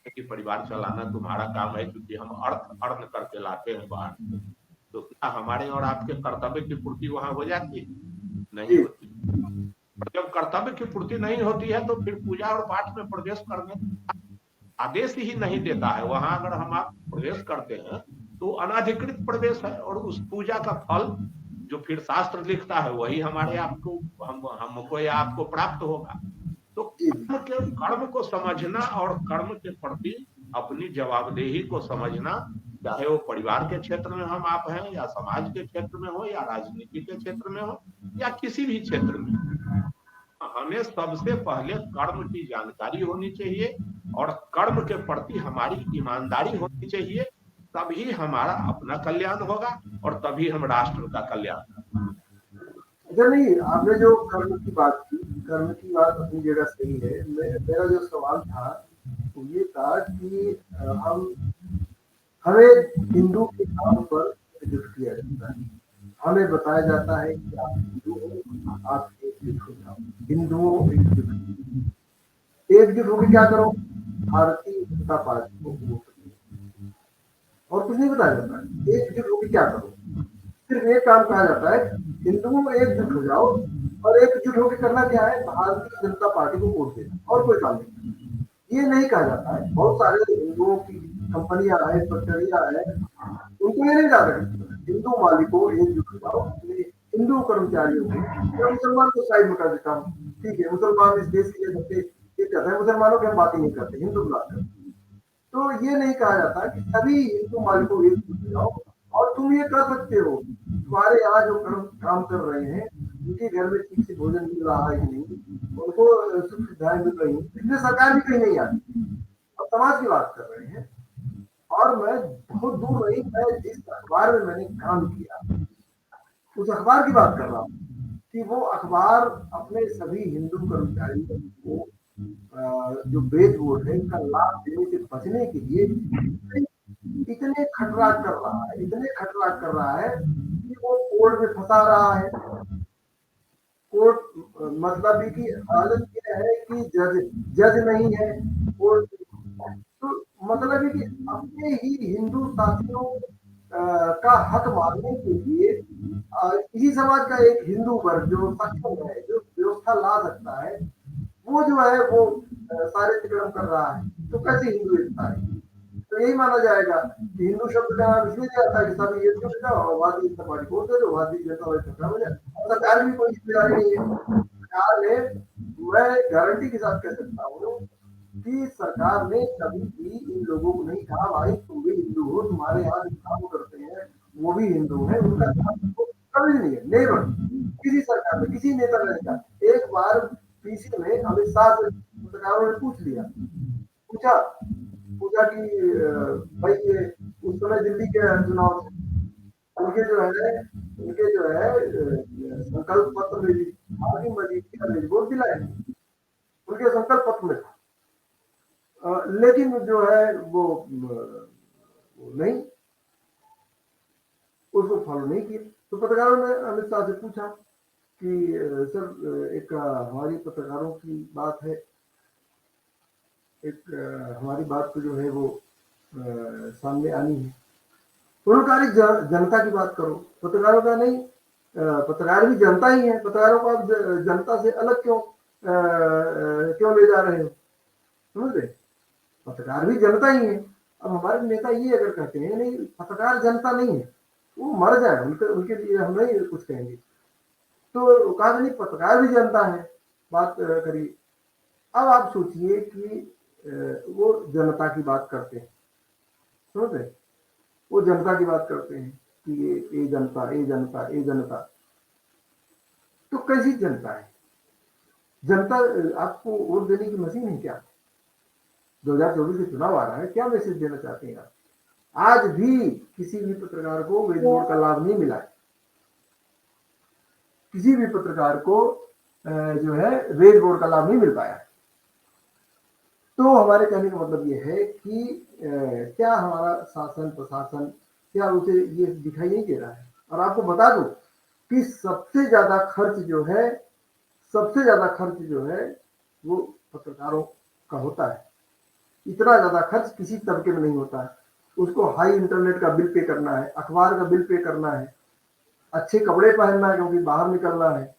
कि परिवार चलाना तुम्हारा काम है, क्योंकि हम अर्थ करके लाते हैं बाहर, तो क्या हमारे और आपके कर्तव्य की पूर्ति वहां हो जाती है? नहीं होती। और जब कर्तव्य की पूर्ति नहीं होती है तो फिर पूजा और पाठ में प्रवेश करने का आदेश ही नहीं देता है। वहां अगर हम आप प्रवेश करते हैं तो अनाधिकृत प्रवेश है, और उस पूजा का फल जो फिर शास्त्र लिखता है वही हमारे आपको हमको या आपको प्राप्त होगा। तो कर्म को समझना और कर्म के प्रति अपनी जवाबदेही को समझना, चाहे वो परिवार के क्षेत्र में हम आप हैं, या समाज के क्षेत्र में हो, या राजनीति के क्षेत्र में हो, या किसी भी क्षेत्र में, हमें सबसे पहले कर्म की जानकारी होनी चाहिए और कर्म के प्रति हमारी ईमानदारी होनी चाहिए। तभी हमारा अपना कल्याण होगा और तभी हम राष्ट्र का कल्याण। अच्छा, नहीं, आपने जो कर्म की बात की, कर्म की बात अपनी जगह सही है। मेरा जो सवाल था वो ये था कि हमें हिंदू के नाम पर एकजुट किया जाता है। हमें बताया जाता है कि आप हिंदू हो, आप एकजुट हो जाओ। हिंदुओं एकजुट होकर क्या करो? भारतीय जनता पार्टी को वोट दो। और कुछ नहीं बताया जाता है। एकजुट होकर क्या करो? सिर्फ एक काम कहा जाता है, हिंदुओं एकजुट हो जाओ। और एकजुट होकर करना क्या है? भारतीय जनता पार्टी को वोट देना, और कोई काम नहीं। ये नहीं कहा जाता है। बहुत सारे हिंदुओं की कंपनियां है, फैक्ट्रियां है, उनको ये नहीं कहा जाता हिंदू मालिकों एकजुट हो जाओ, हिंदू कर्मचारियों को। मैं मुसलमान को साइड में कर देता हूँ, ठीक है, मुसलमान इस देश के लिए सबसे ये कहते हैं, मुसलमानों की हम बात ही नहीं करते, हिंदू की बात करते। तो ये नहीं कहा जाता कि सभी हिंदू मालिकों एकजुट हो जाओ। और तुम ये कर सकते हो, तुम्हारे यहाँ जो काम कर रहे हैं उनके घर में ठीक से भोजन मिल रहा है कि नहीं, उनको सुख सुविधाएं मिल रही हैं, इसलिए सरकार भी कहीं नहीं आती। अब समाज की बात कर रहे हैं, और मैं बहुत दूर नहीं, मैं जिस अखबार में मैंने काम किया उस अखबार की बात कर रहा हूँ कि वो अखबार अपने सभी हिंदू कर्मचारियों को जो वेज बोर्ड है इसका लाभ देने से बचने के लिए इतने खटराट कर रहा है, इतने खटराट कर रहा है कि वो कोर्ट में फंसा रहा है। कोर्ट मतलब कि हालत यह है कि जज नहीं है कोर्ट। तो मतलब है कि अपने ही हिंदू साथियों का हक मारने के लिए इसी समाज का एक हिंदू वर्ग जो सक्षम है, जो व्यवस्था ला सकता है, वो जो है वो सारे अतिक्रमण कर रहा है। तो कैसे हिंदू एकता है? तो यही माना जाएगा कि हिंदू शब्द का नाम इसलिए दिया था कि सभी एक जुट जाओ और भारतीय जनता पार्टी को वोट दे दो, भारतीय जनता पार्टी खत्म हो जाए। और सरकार भी कोई जिम्मेदारी नहीं है। सरकार ने, मैं गारंटी के साथ कह सकता हूँ कि सरकार ने कभी भी इन लोगों को नहीं कहा भाई तुम भी हिंदू हो, तुम्हारे यहाँ जो काम करते हैं वो भी हिंदू है, उनका कभी नहीं है। नेवर, किसी सरकार ने, किसी नेता ने नहीं कहा। एक बार पीसी में अमित शाह से पत्रकारों ने पूछा कि भाई ये उस समय दिल्ली के चुनाव से उनके जो है संकल्प पत्र में हाकिम मजीद की वोट दिलाए, उनके संकल्प पत्र में था। लेकिन जो है वो नहीं, उसको फॉलो नहीं किया। तो पत्रकारों ने अमित शाह से पूछा कि सर एक हमारी पत्रकारों की बात है, एक हमारी बात को जो है वो सामने आनी है। उन्होंने कहा जनता की बात करो। पत्रकारों का नहीं, पत्रकार भी जनता ही है, पत्रकारों को आप जनता से अलग क्यों ले जा रहे हो? समझ रहे, पत्रकार भी जनता ही है। अब हमारे नेता ये अगर कहते हैं नहीं पत्रकार जनता नहीं है, वो मर जाए, उनके लिए हम नहीं कुछ कहेंगे। तो कहा नहीं पत्रकार भी जनता है, बात करिए। अब आप सोचिए कि वो जनता की बात करते हैं, समझ रहे, वो जनता की बात करते हैं कि ये जनता, ये जनता, ये जनता। तो कैसी जनता है? जनता आपको वोट देने की मशीन है क्या? 2024 के चुनाव आ रहा है, क्या मैसेज देना चाहते हैं आप? आज भी किसी भी पत्रकार को वेज बोर्ड का लाभ नहीं मिला है। किसी भी पत्रकार को जो है वेज बोर्ड का लाभ नहीं मिल पाया। तो हमारे कहने का मतलब ये है कि क्या हमारा शासन प्रशासन क्या उसे ये दिखाई नहीं दे रहा है? और आपको बता दूं कि सबसे ज्यादा खर्च जो है वो पत्रकारों का होता है। इतना ज्यादा खर्च किसी तबके में नहीं होता है। उसको हाई इंटरनेट का बिल पे करना है, अखबार का बिल पे करना है, अच्छे कपड़े पहनना है क्योंकि बाहर निकलना है,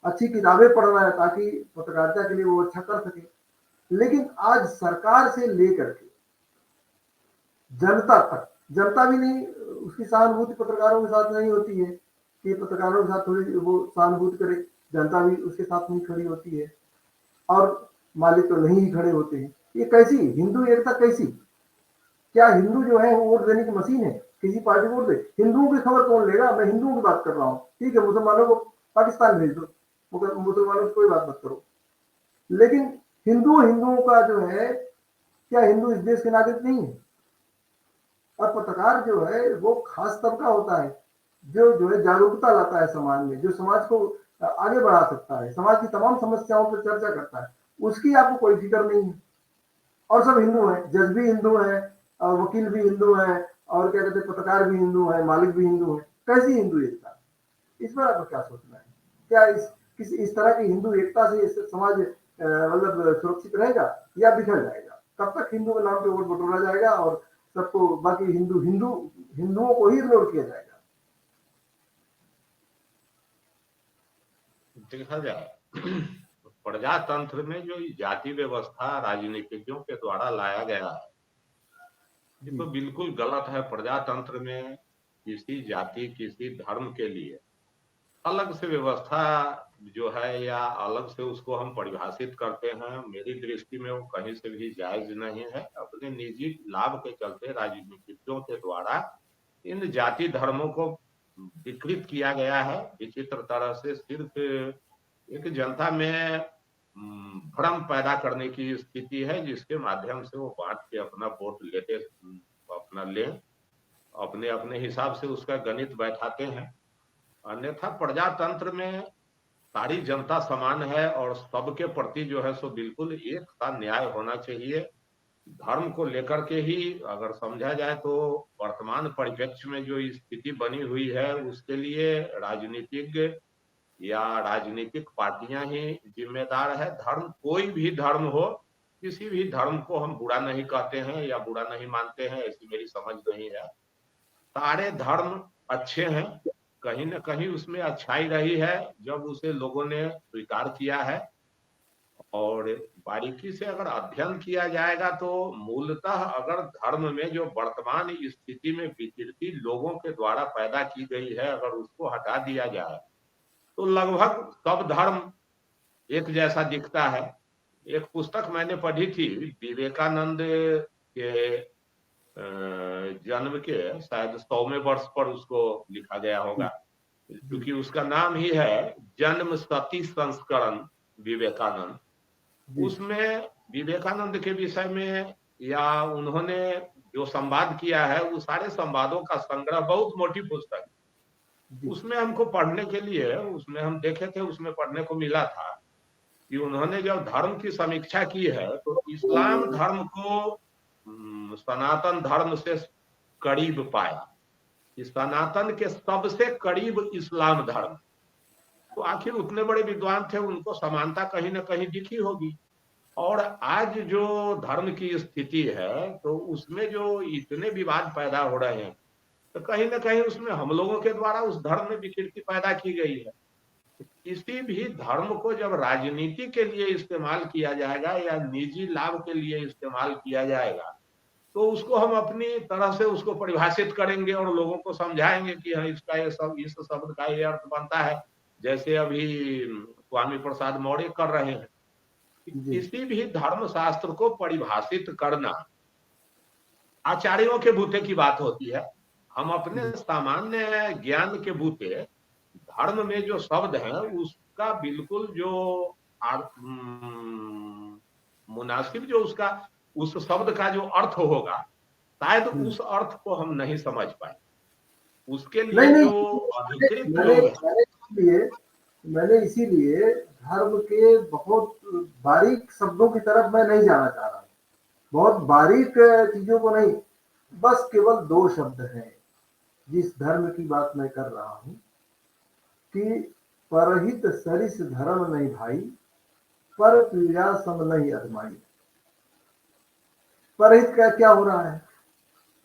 अच्छी किताबें पढ़ रहा है ताकि पत्रकारिता के लिए वो अच्छा कर सके। लेकिन आज सरकार से लेकर के जनता तक, जनता भी नहीं, उसकी सहानुभूति पत्रकारों के साथ नहीं होती है कि पत्रकारों के साथ थोड़ी वो सहानुभूति करे, जनता भी उसके साथ नहीं खड़ी होती है और मालिक तो नहीं ही खड़े होते हैं। ये कैसी हिंदू एकता कैसी? क्या हिंदू जो है वो वोट देने की मशीन है? किसी पार्टी को वोट दे? हिंदुओं की खबर कौन लेगा? मैं हिंदुओं की बात कर रहा हूँ, ठीक है, मुसलमानों को पाकिस्तान भेज दो, मुसलमानों की कोई बात मत करो। लेकिन हिंदुओं का जो है, क्या हिंदू इस देश के नागरिक नहीं है? और पत्रकार जो है वो खास तबका होता है जो है जागरूकता लाता है समाज में, जो समाज को आगे बढ़ा सकता है, समाज की तमाम समस्याओं पर चर्चा करता है, उसकी आपको कोई फिक्र नहीं है। और सब हिंदू हैं, जज भी हिंदू हैं, वकील भी हिंदू हैं, और क्या कहते हैं पत्रकार भी हिंदू हैं, मालिक भी हिंदू हैं। कैसी हिंदू एकता? इस पर आपको क्या सोचना है? क्या इस तरह की हिंदू एकता से समाज मतलब सुरक्षित रहेगा या बिखर जाएगा? कब तक हिंदू के नाम पे वोट बटोरा जाएगा और सबको बाकी हिंदुओं को ही इग्नोर किया जाएगा? देखा जाए प्रजातंत्र में जो जाति व्यवस्था राजनीतिज्ञों के द्वारा लाया गया है, ये तो बिल्कुल गलत है। प्रजातंत्र में किसी जाति, किसी धर्म के लिए अलग से व्यवस्था जो है या अलग से उसको हम परिभाषित करते हैं, मेरी दृष्टि में वो कहीं से भी जायज नहीं है। अपने निजी लाभ के चलते राजनीतिज्ञों के द्वारा इन जाति धर्मों को विकृत किया गया है विचित्र तरह से, सिर्फ एक जनता में भ्रम पैदा करने की स्थिति है, जिसके माध्यम से वो बांट के अपना वोट लेते, अपना ले अपने अपने हिसाब से उसका गणित बैठाते हैं। अन्यथा प्रजातंत्र में सारी जनता समान है और सबके प्रति जो है सो बिल्कुल एक सा न्याय होना चाहिए। धर्म को लेकर के ही अगर समझा जाए तो वर्तमान परिप्रेक्ष्य में जो स्थिति बनी हुई है उसके लिए राजनीतिज्ञ या राजनीतिक पार्टियां ही जिम्मेदार है। धर्म कोई भी धर्म हो, किसी भी धर्म को हम बुरा नहीं कहते हैं या बुरा नहीं मानते हैं, ऐसी मेरी समझ नहीं है। सारे धर्म अच्छे हैं, कहीं न कहीं उसमें अच्छाई रही है जब उसे लोगों ने स्वीकार किया है। और बारीकी से अगर अध्ययन किया जाएगा तो मूलतः अगर धर्म में जो वर्तमान स्थिति में विकृति लोगों के द्वारा पैदा की गई है, अगर उसको हटा दिया जाए तो लगभग सब धर्म एक जैसा दिखता है। एक पुस्तक मैंने पढ़ी थी विवेकानंद के जन्म के शायद 100वें वर्ष पर उसको लिखा गया होगा, क्योंकि उसका नाम ही है जन्म शती संस्करण विवेकानंद। उसमें विवेकानंद के विषय में या उन्होंने जो संवाद किया है वो सारे संवादों का संग्रह, बहुत मोटी पुस्तक, उसमें हमको पढ़ने के लिए, उसमें हम देखे थे, उसमें पढ़ने को मिला था कि उन्होंने जब धर्म की समीक्षा की है तो इस्लाम धर्म को सनातन धर्म से करीब पाया, कि सनातन के सबसे करीब इस्लाम धर्म। तो आखिर उतने बड़े विद्वान थे, उनको समानता कहीं ना कहीं दिखी होगी। और आज जो धर्म की स्थिति है तो उसमें जो इतने विवाद पैदा हो रहे हैं तो कहीं ना कहीं उसमें हम लोगों के द्वारा उस धर्म में विकृति पैदा की गई है। किसी भी धर्म को जब राजनीति के लिए इस्तेमाल किया जाएगा या निजी लाभ के लिए इस्तेमाल किया जाएगा तो उसको हम अपनी तरह से उसको परिभाषित करेंगे और लोगों को समझाएंगे कि हाँ इसका ये सब, इस शब्द का ये अर्थ बनता है, जैसे अभी स्वामी प्रसाद मौर्य कर रहे हैं। किसी भी धर्म शास्त्र को परिभाषित करना आचार्यों के बूते की बात होती है। हम अपने सामान्य ज्ञान के बूते धर्म में जो शब्द है उसका बिल्कुल जो मुनासिब जो उसका उस शब्द का जो अर्थ होगा, शायद उस अर्थ को हम नहीं समझ पाए। उसके लिए नहीं, जो अधिकृत लोग मैंने इसीलिए धर्म के बहुत बारीक शब्दों की तरफ मैं नहीं जाना चाह रहा, बहुत बारीक चीजों को नहीं, बस केवल 2 शब्द हैं जिस धर्म की बात मैं कर रहा हूं कि परहित सरिस धर्म नहीं भाई, पर पीड़ा सम नहीं अजमाई। परहित का क्या हो रहा है?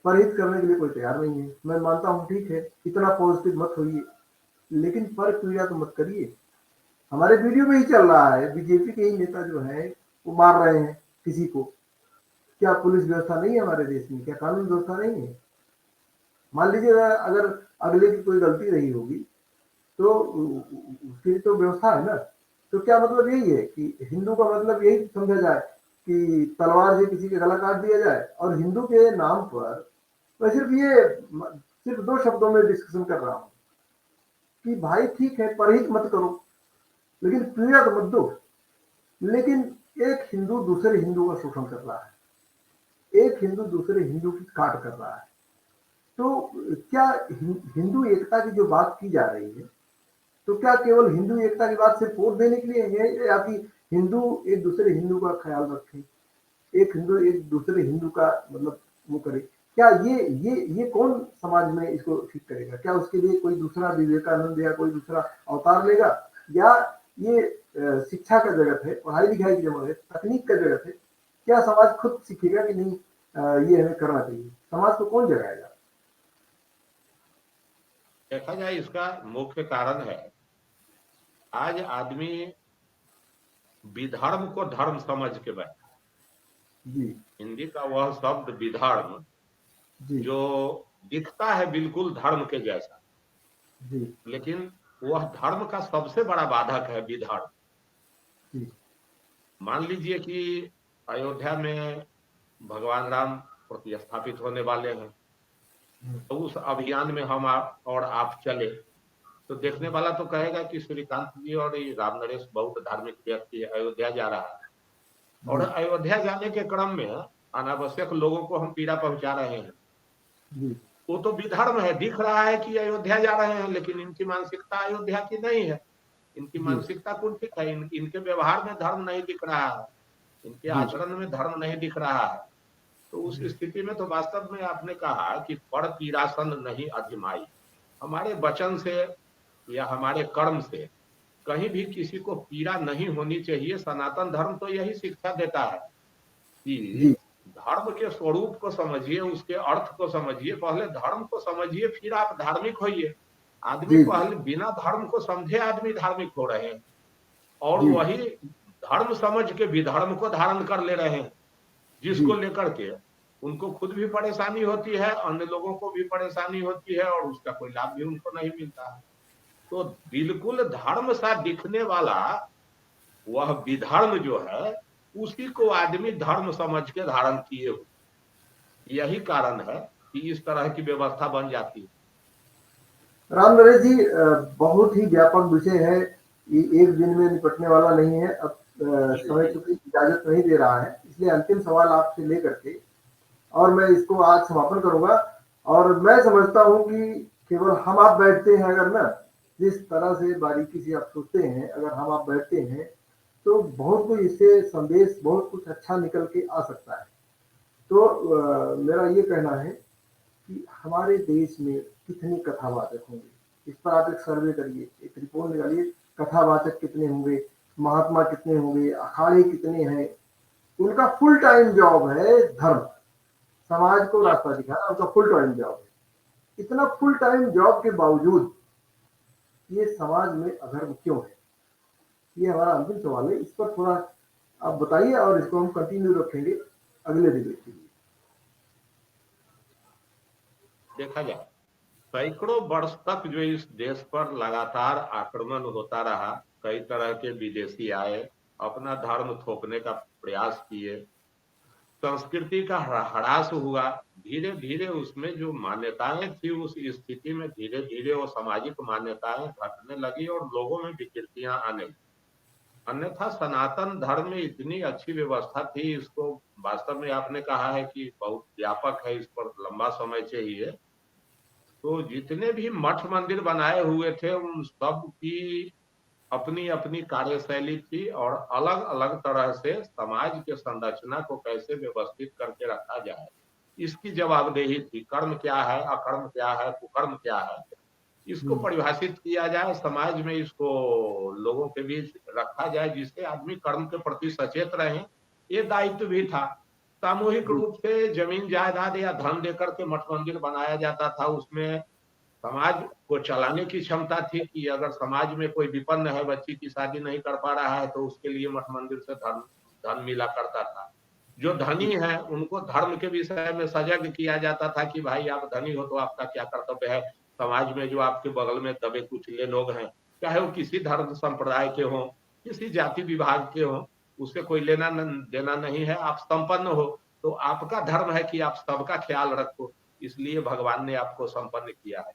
परहित करने के लिए कोई तैयार नहीं है। मैं मानता हूं ठीक है, इतना पॉजिटिव मत होइए, लेकिन पर पीड़ा तो मत करिए। हमारे वीडियो में ही चल रहा है, बीजेपी के ही नेता जो है वो मार रहे हैं किसी को। क्या पुलिस व्यवस्था नहीं है हमारे देश में? क्या कानून व्यवस्था नहीं है? मान लीजिए अगर अगले की कोई गलती रही होगी तो उसकी तो व्यवस्था है ना। तो क्या मतलब यही है कि हिंदू का मतलब यही समझा जाए कि तलवार से किसी का गला काट दिया जाए? और हिंदू के नाम पर मैं सिर्फ दो शब्दों में डिस्कशन कर रहा हूँ कि भाई ठीक है, परहेज मत करो, लेकिन पीड़ा तो मत दो। लेकिन एक हिंदू दूसरे हिंदू का शोषण कर रहा है, एक हिंदू दूसरे हिंदू की काट कर रहा है। तो क्या हिंदू एकता की जो बात की जा रही है, तो क्या केवल हिंदू एकता की बात सिर्फ वोट देने के लिए है, या कि हिंदू एक दूसरे हिंदू का ख्याल रखें, एक हिंदू एक दूसरे हिंदू का मतलब वो करे? क्या ये कौन समाज में इसको ठीक करेगा? क्या उसके लिए कोई दूसरा विवेकानंद या कोई दूसरा अवतार लेगा? या ये शिक्षा का जगत है, पढ़ाई लिखाई की जगत है, तकनीक का जगत है? क्या समाज खुद सीखेगा कि नहीं ये हमें करना चाहिए? समाज को कौन जगाएगा? देखा जाए इसका मुख्य कारण है, आज आदमी विधर्म को धर्म समझ के बैठा। जी हिंदी का वह शब्द विधर्म जी जो दिखता है बिल्कुल धर्म के जैसा, जी लेकिन वह धर्म का सबसे बड़ा बाधक है विधर्म। जी मान लीजिए कि अयोध्या में भगवान राम प्रतिस्थापित होने वाले हैं, तो उस अभियान में हम और आप चले तो देखने वाला तो कहेगा कि श्रीकांत जी और ये राम नरेश बहुत धार्मिक व्यक्ति है, अयोध्या जा रहा है, और अयोध्या जाने के क्रम में अनावश्यक लोगों को हम पीड़ा पहुंचा रहे हैं। जी वो तो विधर्म है, दिख रहा है कि अयोध्या जा रहे हैं, लेकिन इनकी मानसिकता अयोध्या की नहीं है। इनकी मानसिकता कुंठित है, इनके व्यवहार में धर्म नहीं दिख रहा है, इनके आचरण में धर्म नहीं दिख रहा है। तो उस स्थिति में तो वास्तव में आपने कहा कि पर पीड़ासन नहीं अधिमाई, हमारे वचन से या हमारे कर्म से कहीं भी किसी को पीड़ा नहीं होनी चाहिए। सनातन धर्म तो यही शिक्षा देता है कि धर्म के स्वरूप को समझिए, उसके अर्थ को समझिए, पहले धर्म को समझिए फिर आप धार्मिक होइए। आदमी पहले बिना धर्म को समझे आदमी धार्मिक हो रहे हैं, और वही धर्म समझ के विधर्म को धारण कर ले रहे हैं, जिसको लेकर के उनको खुद भी परेशानी होती है, अन्य लोगों को भी परेशानी होती है, और उसका कोई लाभ भी उनको नहीं मिलता है। तो बिल्कुल धर्म सा दिखने वाला वह विधर्म जो है, उसी को आदमी धर्म समझ के धारण किए हो। यही कारण है कि इस तरह की व्यवस्था बन जाती है। राम नरेश जी, बहुत ही व्यापक विषय है, ये एक दिन में निपटने वाला नहीं है। अब समय चूंकि इजाजत नहीं दे रहा है, इसलिए अंतिम सवाल आपसे लेकर के और मैं इसको आज समापन करूंगा। और मैं समझता हूं कि केवल हम आप बैठते हैं अगर ना, जिस तरह से बारीकी से आप सोचते हैं, अगर हम आप बैठते हैं तो बहुत कुछ इससे संदेश, बहुत कुछ अच्छा निकल के आ सकता है। तो मेरा ये कहना है कि हमारे देश में कितने कथावाचक होंगे, इस पर आप एक सर्वे करिए, एक रिपोर्ट निकालिए, कथावाचक कितने होंगे, महात्मा कितने होंगे, अखाड़े कितने हैं। उनका फुल टाइम जॉब है धर्म, समाज को रास्ता दिखाना उनका फुल टाइम जॉब है। इतना फुल टाइम जॉब के बावजूद ये समाज में अधर्म क्यों है? ये हमारा अंतिम सवाल है। इस पर थोड़ा आप बताइए और इसको हम कंटिन्यू रखेंगे अगले डिबेट के लिए। देखा जाए, सैकड़ों वर्ष तक जो इस देश पर लगातार आक्रमण होता रहा, कई तरह के विदेशी आए, अपना धर्म थोपने का प्रयास किए, संस्कृति का ह्रास हुआ, धीरे धीरे उसमें जो मान्यताएं थी उस स्थिति में धीरे धीरे वो सामाजिक मान्यताएं घटने लगी और लोगों में विकृतियां आने लगी। अन्यथा सनातन धर्म में इतनी अच्छी व्यवस्था थी, इसको वास्तव में आपने कहा है कि बहुत व्यापक है, इस पर लंबा समय चाहिए। तो जितने भी मठ मंदिर बनाए हुए थे उन सब की अपनी अपनी कार्यशैली थी, और अलग अलग तरह से समाज के संरचना को कैसे व्यवस्थित करके रखा जाए इसकी जवाबदेही थी। कर्म क्या है, अकर्म क्या है, कुकर्म क्या है, इसको परिभाषित किया जाए, समाज में इसको लोगों के बीच रखा जाए, जिससे आदमी कर्म के प्रति सचेत रहे। ये दायित्व भी था। सामूहिक रूप से जमीन जायदाद या धन देकर के मठ मंदिर बनाया जाता था, उसमें समाज को चलाने की क्षमता थी कि अगर समाज में कोई विपन्न है, बच्ची की शादी नहीं कर पा रहा है, तो उसके लिए मठ मंदिर से धन मिला करता था। जो धनी है उनको धर्म के विषय में सजग किया जाता था कि भाई आप धनी हो तो आपका क्या कर्तव्य है, समाज में जो आपके बगल में दबे कुचले लोग हैं, चाहे वो किसी धर्म संप्रदाय के हों, किसी जाति विभाग के हों, उससे कोई लेना देना नहीं है। आप संपन्न हो तो आपका धर्म है कि आप सबका ख्याल रखो, इसलिए भगवान ने आपको संपन्न किया है।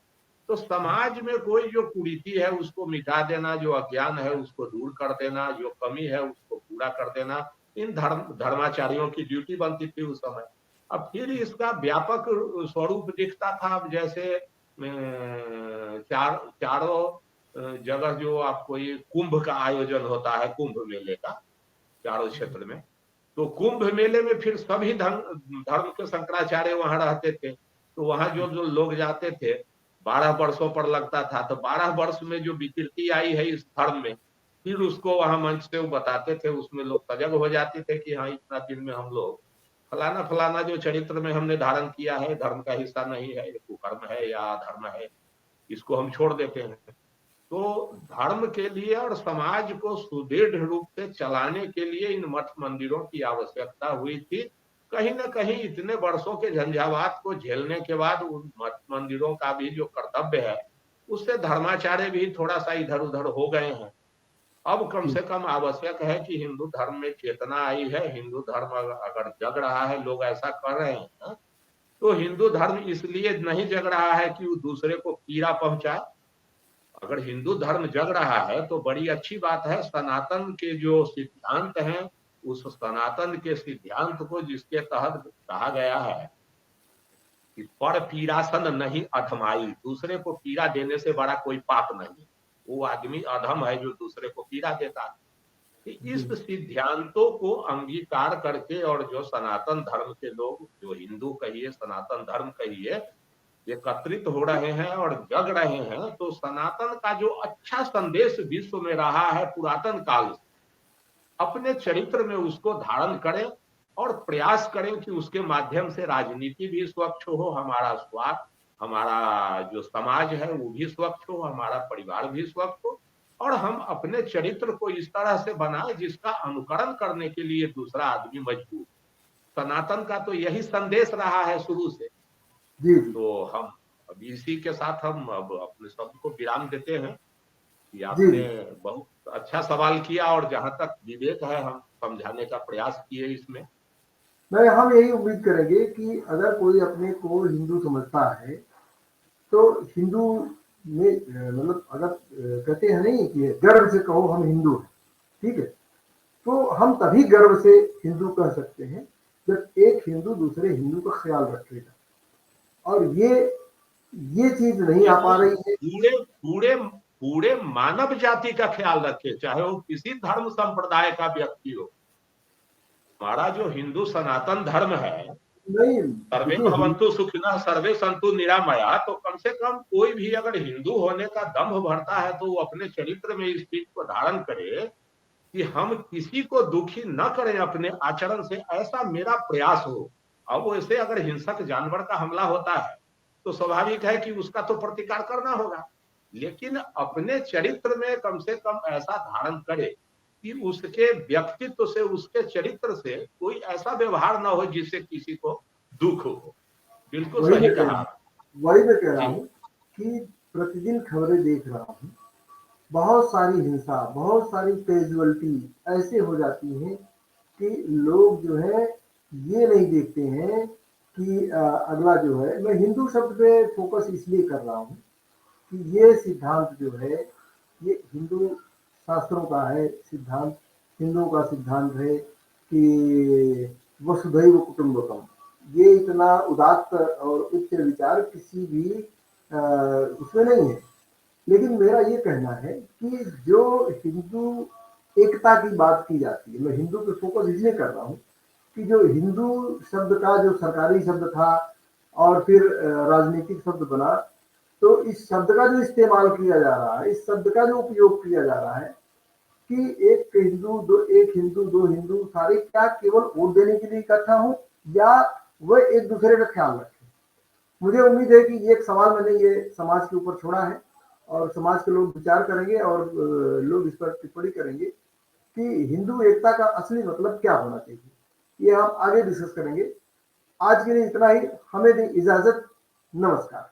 तो समाज में कोई जो कुरीति है उसको मिटा देना, जो अज्ञान है उसको दूर कर देना, जो कमी है उसको पूरा कर देना, इन धर्माचार्यों की ड्यूटी बनती थी उस समय। अब फिर इसका व्यापक स्वरूप दिखता था। अब जैसे चारों जगह जो आपको ये कुंभ का आयोजन होता है, कुंभ मेले का चारों क्षेत्र में, तो कुंभ मेले में फिर सभी धर्म के शंकराचार्य वहां रहते थे। तो वहां जो जो लोग जाते थे 12 वर्षों पर लगता था, तो 12 वर्ष में जो विकृति आई है इस धर्म में, फिर उसको वहां मंच से वो बताते थे, उसमें लोग सजग हो जाते थे कि हाँ इतना दिन में हम लोग फलाना फलाना जो चरित्र में हमने धारण किया है धर्म का हिस्सा नहीं है, ये कुकर्म है या अधर्म है, इसको हम छोड़ देते हैं। तो धर्म के लिए और समाज को सुदृढ़ रूप से चलाने के लिए इन मठ मंदिरों की आवश्यकता हुई थी। कहीं न कहीं इतने वर्षों के झंझावात को झेलने के बाद उन मठ मंदिरों का भी जो कर्तव्य है उससे धर्माचार्य भी थोड़ा सा इधर उधर हो गए हैं। अब कम से कम आवश्यक है कि हिंदू धर्म में चेतना आई है, हिंदू धर्म अगर जग रहा है, लोग ऐसा कर रहे हैं, तो हिंदू धर्म इसलिए नहीं जग रहा है कि वो दूसरे को पीड़ा पहुंचाए। अगर हिंदू धर्म जग रहा है तो बड़ी अच्छी बात है। सनातन के जो सिद्धांत हैं, उस सनातन के सिद्धांत को जिसके तहत कहा गया है कि पर पीड़ासन नहीं अधमाई, दूसरे को पीड़ा देने से बड़ा कोई पाप नहीं, वो आदमी अधम है जो दूसरे को पीड़ा देता है। इस सिद्धांतों को अंगीकार करके और जो सनातन धर्म के लोग, जो हिंदू कहिए सनातन धर्म कहिए, एकत्रित हो रहे हैं और जग रहे हैं, तो सनातन का जो अच्छा संदेश विश्व में रहा है पुरातन काल से, अपने चरित्र में उसको धारण करें और प्रयास करें कि उसके माध्यम से राजनीति भी स्वच्छ हो, हमारा स्वास्थ्य, हमारा जो समाज है वो भी स्वच्छ हो, हमारा परिवार भी स्वच्छ हो, और हम अपने चरित्र को इस तरह से बनाएं जिसका अनुकरण करने के लिए दूसरा आदमी मजबूर। सनातन का तो यही संदेश रहा है शुरू से। जी तो हम अब इसी के साथ हम अब अपने शब्द को विराम देते हैं कि जी आपने बहुत अच्छा सवाल किया और जहां तक विवेक है हम समझाने का प्रयास किए इसमें। मैं हम यही उम्मीद करेंगे कि अगर कोई अपने को हिंदू समझता है तो हिंदू में मतलब अगर कहते हैं नहीं कि गर्व से कहो हम हिंदू हैं, ठीक है, तो हम तभी गर्व से हिंदू कह सकते हैं जब एक हिंदू दूसरे हिंदू का ख्याल रखेगा। और ये चीज नहीं आ पा रही है। पूरे पूरे पूरे मानव जाति का ख्याल रखे, चाहे वो किसी धर्म संप्रदाय का व्यक्ति हो। हमारा जो हिंदू सनातन धर्म है, नहीं सर्वे भवन्तु सुखिनः सर्वे सन्तु निरामया, तो कम से कम कोई भी अगर हिंदू होने का दम्भ भरता है तो वो अपने चरित्र में इस चीज को धारण करे कि हम किसी को दुखी न करें अपने आचरण से, ऐसा मेरा प्रयास हो। अब वैसे अगर हिंसक जानवर का हमला होता है तो स्वाभाविक है कि उसका तो प्रतिकार करना होगा, लेकिन अपने चरित्र में कम से कम ऐसा धारण करे कि उसके व्यक्तित्व से, उसके चरित्र से कोई ऐसा व्यवहार ना हो जिससे किसी को दुख हो। बिल्कुल सही कहा। वही मैं कह रहा हूँ कि प्रतिदिन खबरें देख रहा हूँ, बहुत सारी हिंसा, बहुत सारी कैजुअलिटी ऐसे हो जाती है कि लोग जो है ये नहीं देखते हैं कि अगला जो है, मैं हिंदू शब्द पे फोकस इसलिए कर रहा हूँ कि ये सिद्धांत जो है ये हिंदू शास्त्रों का है सिद्धांत। हिंदुओं का सिद्धांत है कि वसुधैव कुटुंबकम, ये इतना उदात्त और उच्च विचार किसी भी उसमें नहीं है। लेकिन मेरा ये कहना है कि जो हिंदू एकता की बात की जाती है, मैं हिंदू पे फोकस इसलिए कर रहा हूँ कि जो हिंदू शब्द का जो सरकारी शब्द था और फिर राजनीतिक शब्द बना, तो इस शब्द का जो इस्तेमाल किया जा रहा है, इस शब्द का जो उपयोग किया जा रहा है कि एक हिंदू दो हिंदू सारे क्या केवल वोट देने के लिए इकट्ठा हो या वह एक दूसरे का ख्याल रखें। मुझे उम्मीद है कि ये एक सवाल मैंने ये समाज के ऊपर छोड़ा है और समाज के लोग विचार करेंगे और लोग इस पर टिप्पणी करेंगे कि हिंदू एकता का असली मतलब क्या होना चाहिए। ये हम आगे डिस्कस करेंगे। आज के लिए इतना ही, हमें दी इजाजत, नमस्कार।